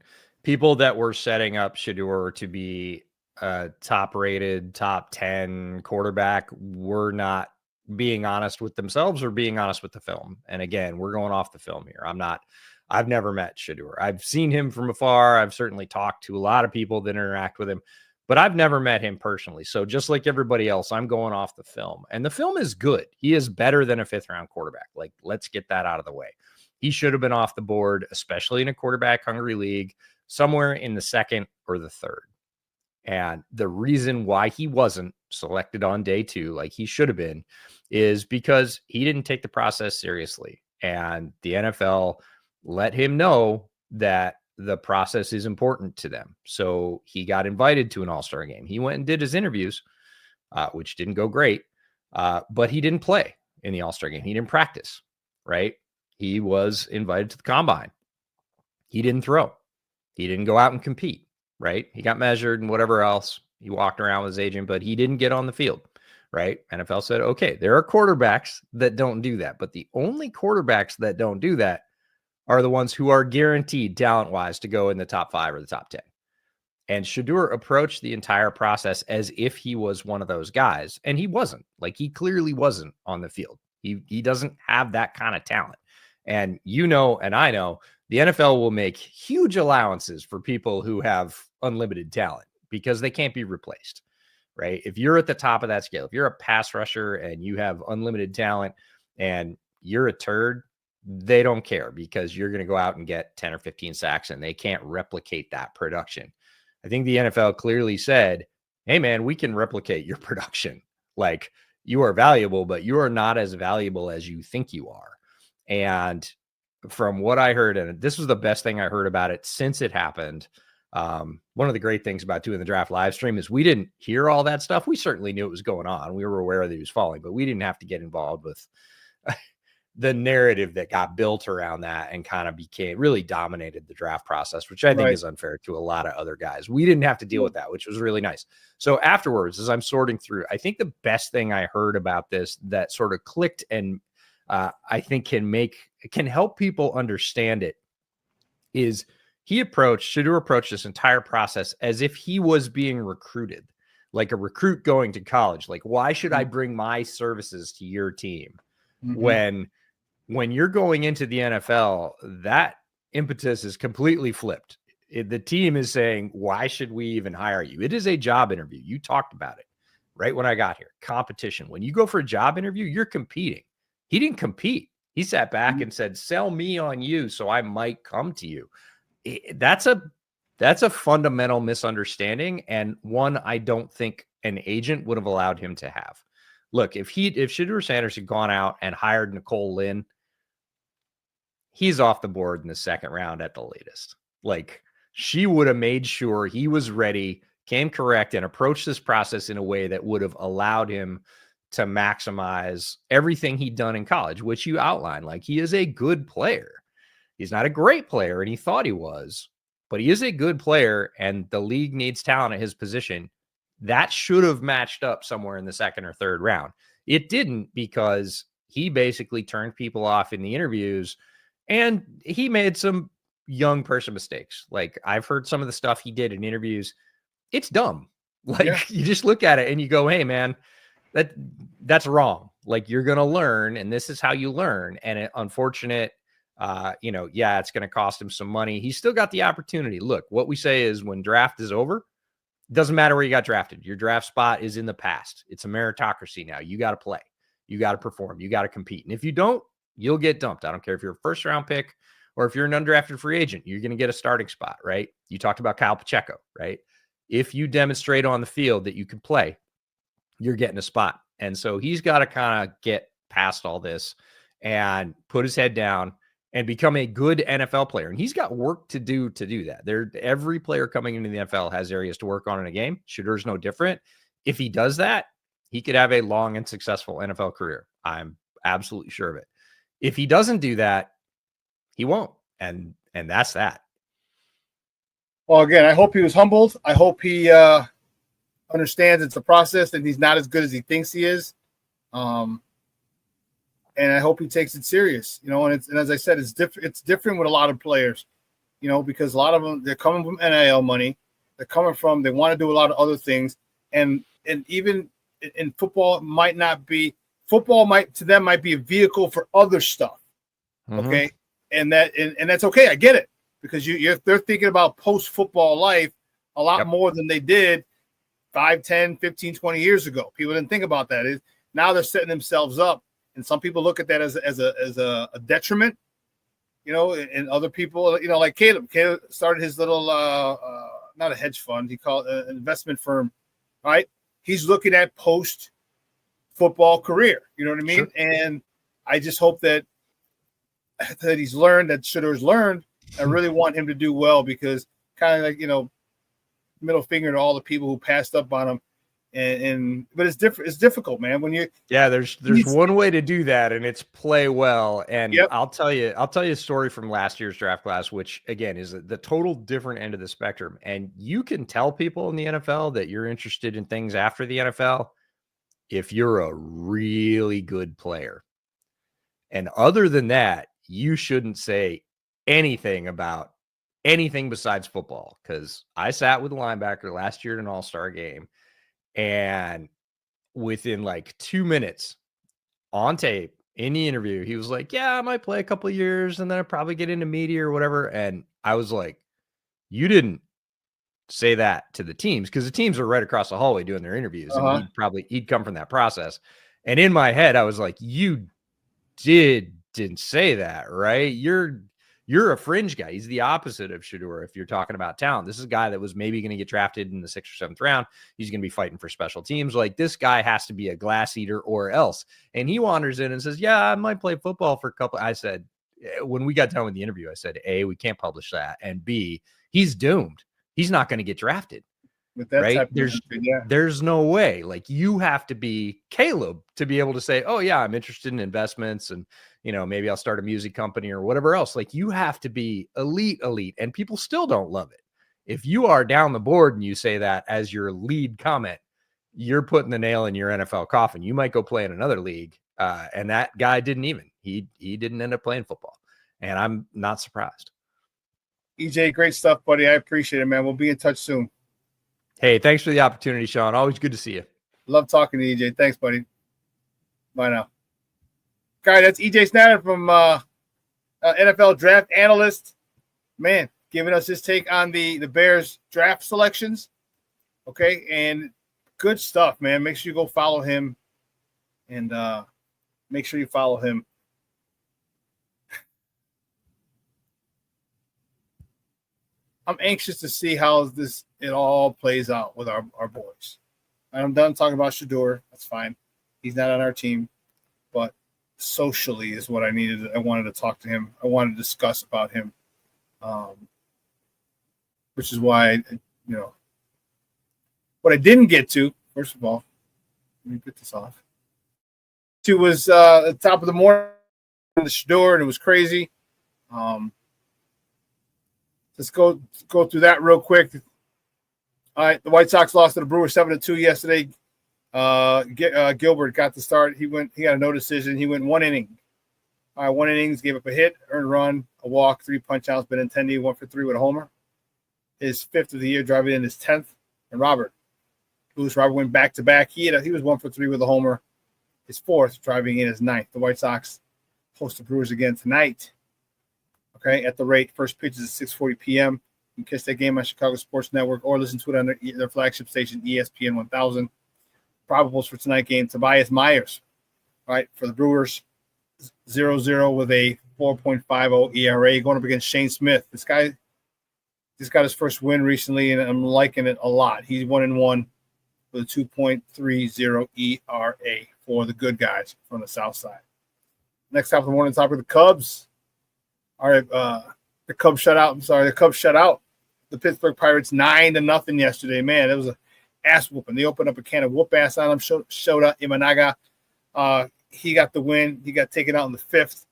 people that were setting up Shedeur to be a top-rated, top 10 quarterback were not being honest with themselves or being honest with the film. And again, we're going off the film here. I've never met Shedeur. I've seen him from afar. I've certainly talked to a lot of people that interact with him, but I've never met him personally. So just like everybody else, I'm going off the film, and the film is good. He is better than a 5th round quarterback. Like, let's get that out of the way. He should have been off the board, especially in a quarterback hungry league, somewhere in the 2nd or the 3rd. And the reason why he wasn't selected on day 2, like he should have been, is because he didn't take the process seriously. And the NFL let him know that the process is important to them. So he got invited to an all-star game. He went and did his interviews, which didn't go great, but he didn't play in the all-star game. He didn't practice, right? He was invited to the combine. He didn't throw. He didn't go out and compete, right? He got measured and whatever else. He walked around with his agent, but he didn't get on the field, right? NFL said, okay, there are quarterbacks that don't do that, but the only quarterbacks that don't do that are the ones who are guaranteed talent-wise to go in the top 5 or the top 10. And Shedeur approached the entire process as if he was one of those guys, and he wasn't. Like, he clearly wasn't on the field. He doesn't have that kind of talent. And you know, and I know, the NFL will make huge allowances for people who have unlimited talent because they can't be replaced, right? If you're at the top of that scale, if you're a pass rusher and you have unlimited talent and you're a turd, they don't care because you're going to go out and get 10 or 15 sacks and they can't replicate that production. I think the NFL clearly said, hey, man, we can replicate your production. Like, you are valuable, but you are not as valuable as you think you are. And from what I heard, and this was the best thing I heard about it since it happened, one of the great things about doing the draft live stream is we didn't hear all that stuff. We certainly knew it was going on. We were aware that he was falling, but we didn't have to get involved with the narrative that got built around that and kind of really dominated the draft process, which I think is unfair to a lot of other guys. We didn't have to deal with that, which was really nice. So afterwards, as I'm sorting through, I think the best thing I heard about this that sort of clicked and I think can help people understand it is Shedeur approached this entire process as if he was being recruited, like a recruit going to college. Like, why should I bring my services to your team? When you're going into the NFL, that impetus is completely flipped. The team is saying, why should we even hire you? It is a job interview. You talked about it right when I got here. Competition. When you go for a job interview, you're competing. He didn't compete. He sat back and said, sell me on you so I might come to you. That's a fundamental misunderstanding, and one I don't think an agent would have allowed him to have. Look, if Shedeur Sanders had gone out and hired Nicole Lynn, he's off the board in the 2nd round at the latest. Like, she would have made sure he was ready, came correct, and approached this process in a way that would have allowed him to maximize everything he'd done in college, which you outlined. Like, he is a good player. He's not a great player, and he thought he was, but he is a good player, and the league needs talent at his position. That should have matched up somewhere in the 2nd or 3rd round. It didn't, because he basically turned people off in the interviews, and he made some young person mistakes. Like, I've heard some of the stuff he did in interviews. It's dumb. Like, you just look at it and you go, hey, man, that's wrong. Like, you're going to learn, and this is how you learn. And unfortunate, it's going to cost him some money. He's still got the opportunity. Look, what we say is when draft is over, it doesn't matter where you got drafted. Your draft spot is in the past. It's a meritocracy now. You got to play. You got to perform. You got to compete. And if you don't, you'll get dumped. I don't care if you're a 1st round pick or if you're an undrafted free agent, you're going to get a starting spot, right? You talked about Kyle Pacheco, right? If you demonstrate on the field that you can play, you're getting a spot. And so he's got to kind of get past all this and put his head down and become a good NFL player. And he's got work to do that. Every player coming into the NFL has areas to work on in a game. Shedeur's no different. If he does that, he could have a long and successful NFL career. I'm absolutely sure of it. If he doesn't do that, he won't. And that's that. Well, again, I hope he was humbled. I hope he understands it's a process and he's not as good as he thinks he is. And I hope he takes it serious, and as I said, it's different with a lot of players, because a lot of them, they're coming from NIL money. They want to do a lot of other things. And even in football, football might be a vehicle for other stuff. Mm-hmm. Okay. And that's okay. I get it, because they're thinking about post-football life a lot more than they did 5, 10, 15, 20 years ago. People didn't think about that. Now they're setting themselves up, and some people look at that as a detriment, and other people, like Caleb. Caleb started his little not a hedge fund, he called it an investment firm, right? He's looking at post-football career. You know what I mean? Sure. And I just hope that he's learned, that Shedor's learned. I really want him to do well, because kind of like, middle finger to all the people who passed up on him. But it's different. It's difficult, man. There's one way to do that, and it's play well. And I'll tell you a story from last year's draft class, which again is the total different end of the spectrum. And you can tell people in the NFL that you're interested in things after the NFL if you're a really good player. And other than that, you shouldn't say anything about anything besides football, because I sat with a linebacker last year at an all-star game, and within like 2 minutes on tape in the interview, he was like, yeah, I might play a couple of years and then I'd probably get into media or whatever. And I was like, you didn't say that to the teams, because the teams are right across the hallway doing their interviews. And he'd come from that process. And in my head, I was like, you didn't say that, right? You're a fringe guy. He's the opposite of Shedeur. If you're talking about talent, this is a guy that was maybe going to get drafted in the 6th or 7th round. He's going to be fighting for special teams. Like, this guy has to be a glass eater or else. And he wanders in and says, yeah, I might play football for a couple. I said, when we got done with the interview, I said, A, we can't publish that. And B, he's doomed. He's not going to get drafted. With that right? Type There's no way. Like, you have to be Caleb to be able to say, oh yeah, I'm interested in investments, and maybe I'll start a music company or whatever else. Like, you have to be elite, and people still don't love it. If you are down the board and you say that as your lead comment, you're putting the nail in your NFL coffin. You might go play in another league. And that guy didn't even. He didn't end up playing football. And I'm not surprised. EJ, great stuff, buddy. I appreciate it, man. We'll be in touch soon. Hey, thanks for the opportunity, Sean. Always good to see you. Love talking to EJ. Thanks, buddy. Bye now. Guy, that's EJ Snyder from NFL Draft Analyst. Man, giving us his take on the Bears draft selections. Okay, and good stuff, man. Make sure you go follow him, and make sure you follow him. I'm anxious to see how it all plays out with our boys. I'm done talking about Shedeur. That's fine. He's not on our team, but socially is what I needed. I wanted to talk to him. I wanted to discuss about him, which is why, what I didn't get to, first of all, let me get this off. It was at the top of the morning, the Shedeur, and it was crazy. Let's go through that real quick. All right, the White Sox lost to the Brewers 7-2 yesterday. Gilbert got the start. He got a no decision. He went 1 inning. All right, 1 innings, gave up a hit, earned a run, a walk, 3 punch-outs, Benintendi 1 for 3 with a homer. His 5th of the year, driving in his 10th. And Robert went back-to-back. He was 1 for 3 with a homer. His 4th, driving in his 9th. The White Sox host the Brewers again tonight. Okay, at the rate. First pitch is at 6:40 p.m. You can catch that game on Chicago Sports Network or listen to it on their flagship station, ESPN 1000. Probables for tonight's game, Tobias Myers, right, for the Brewers, 0-0 with a 4.50 ERA, going up against Shane Smith. This guy just got his first win recently, and I'm liking it a lot. He's 1-1 with a 2.30 ERA for the good guys from the South Side. Next top of the morning, top of the Cubs. All right, the Cubs shut out the Pittsburgh Pirates 9-0 yesterday. Man, it was an ass whooping. They opened up a can of whoop ass on him. Shota Imanaga. He got the win. He got taken out in the 5th.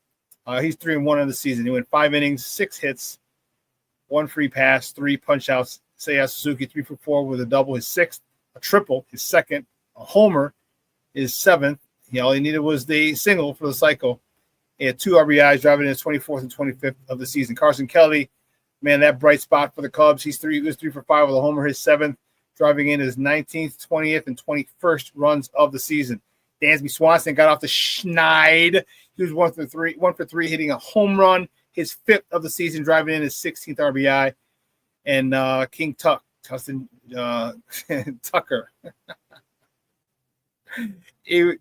He's 3-1 in the season. He went 5 innings, 6 hits, 1 free pass, 3 punch outs. Seiya Suzuki 3 for 4 with a double, his 6th, a triple, his 2nd, a homer, his 7th. All he needed was the single for the cycle. He had 2 RBIs, driving in his 24th and 25th of the season. Carson Kelly, man, that bright spot for the Cubs. He was 3 for 5 with a homer, his 7th, driving in his 19th, 20th, and 21st runs of the season. Dansby Swanson got off the schneid. He was 1 for 3, hitting a home run, his 5th of the season, driving in his 16th RBI. And King Tustin Tucker.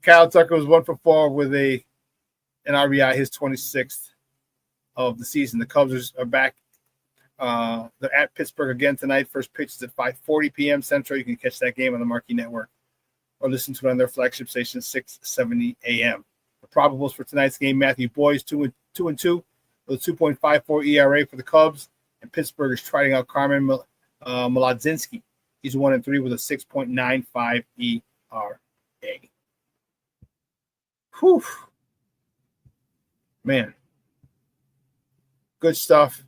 Kyle Tucker was 1 for 4 with an RBI, his 26th of the season. The Cubs are back. They're at Pittsburgh again tonight. First pitch is at 5:40 p.m. Central. You can catch that game on the Marquee Network or listen to it on their flagship station, 6:70 a.m. The probables for tonight's game: Matthew Boyd 2-2 with a 2.54 ERA for the Cubs, and Pittsburgh is trotting out Carmen Mlodzinski. He's 1-3 with a 6.95 ERA. Whew. Man. Good stuff.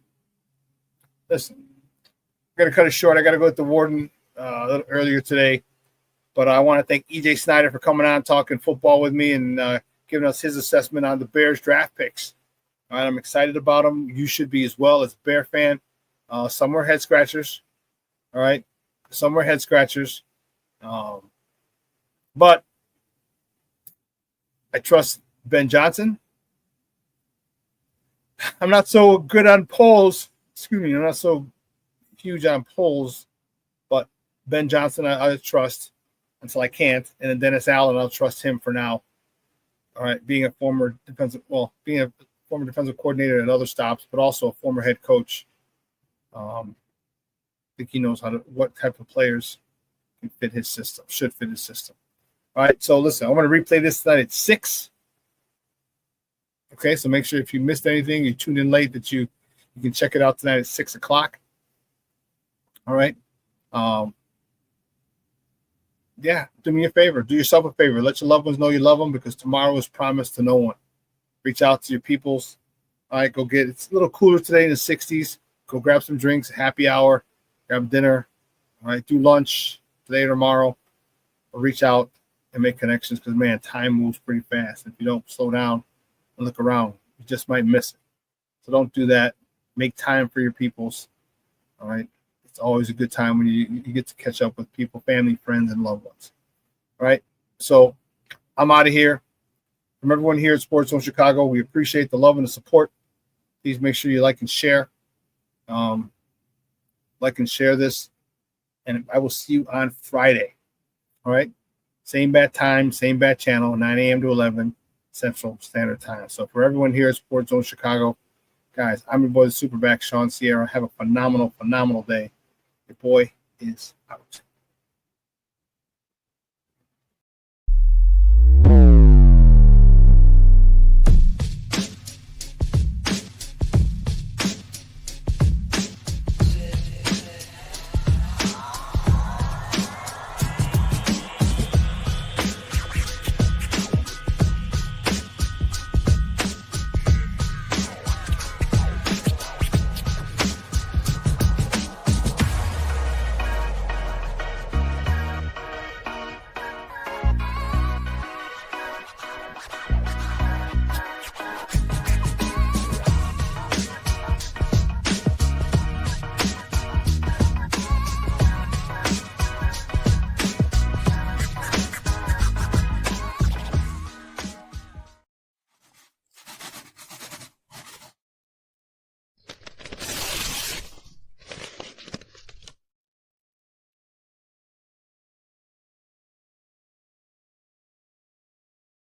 Listen, I'm going to cut it short. I got to go with the Warden a little earlier today. But I want to thank EJ Snyder for coming on, talking football with me, and giving us his assessment on the Bears draft picks. All right, I'm excited about them. You should be as well as a Bear fan. Some were head scratchers. All right. Some were head scratchers. But I trust Ben Johnson. I'm not so good on polls. Excuse me. I'm not so huge on polls. But Ben Johnson, I trust until I can't. And then Dennis Allen, I'll trust him for now. All right. Being a former defensive coordinator at other stops, but also a former head coach. I think he knows what type of players can fit his system, should fit his system. All right, so listen, I'm going to replay this tonight at 6. Okay, so make sure if you missed anything, you tuned in late, that you can check it out tonight at 6 o'clock. All right. Yeah, do me a favor. Do yourself a favor. Let your loved ones know you love them, because tomorrow is promised to no one. Reach out to your peoples. All right, it's a little cooler today in the 60s. Go grab some drinks, happy hour, grab dinner. All right, do lunch today or tomorrow. Or reach out and make connections, because, man, time moves pretty fast. If you don't slow down and look around, you just might miss it. So don't do that. Make time for your peoples. All right. It's always a good time when you get to catch up with people, family, friends, and loved ones. All right. So I'm out of here. From everyone here at Sports Zone Chicago, we appreciate the love and the support. Please make sure you like and share. Like and share this. And I will see you on Friday. All right. Same bat time, same bat channel, 9 a.m. to 11 Central Standard Time. So for everyone here at Sports Zone Chicago, guys, I'm your boy, the SuperBack, Sean Sierra. Have a phenomenal, phenomenal day. Your boy is out.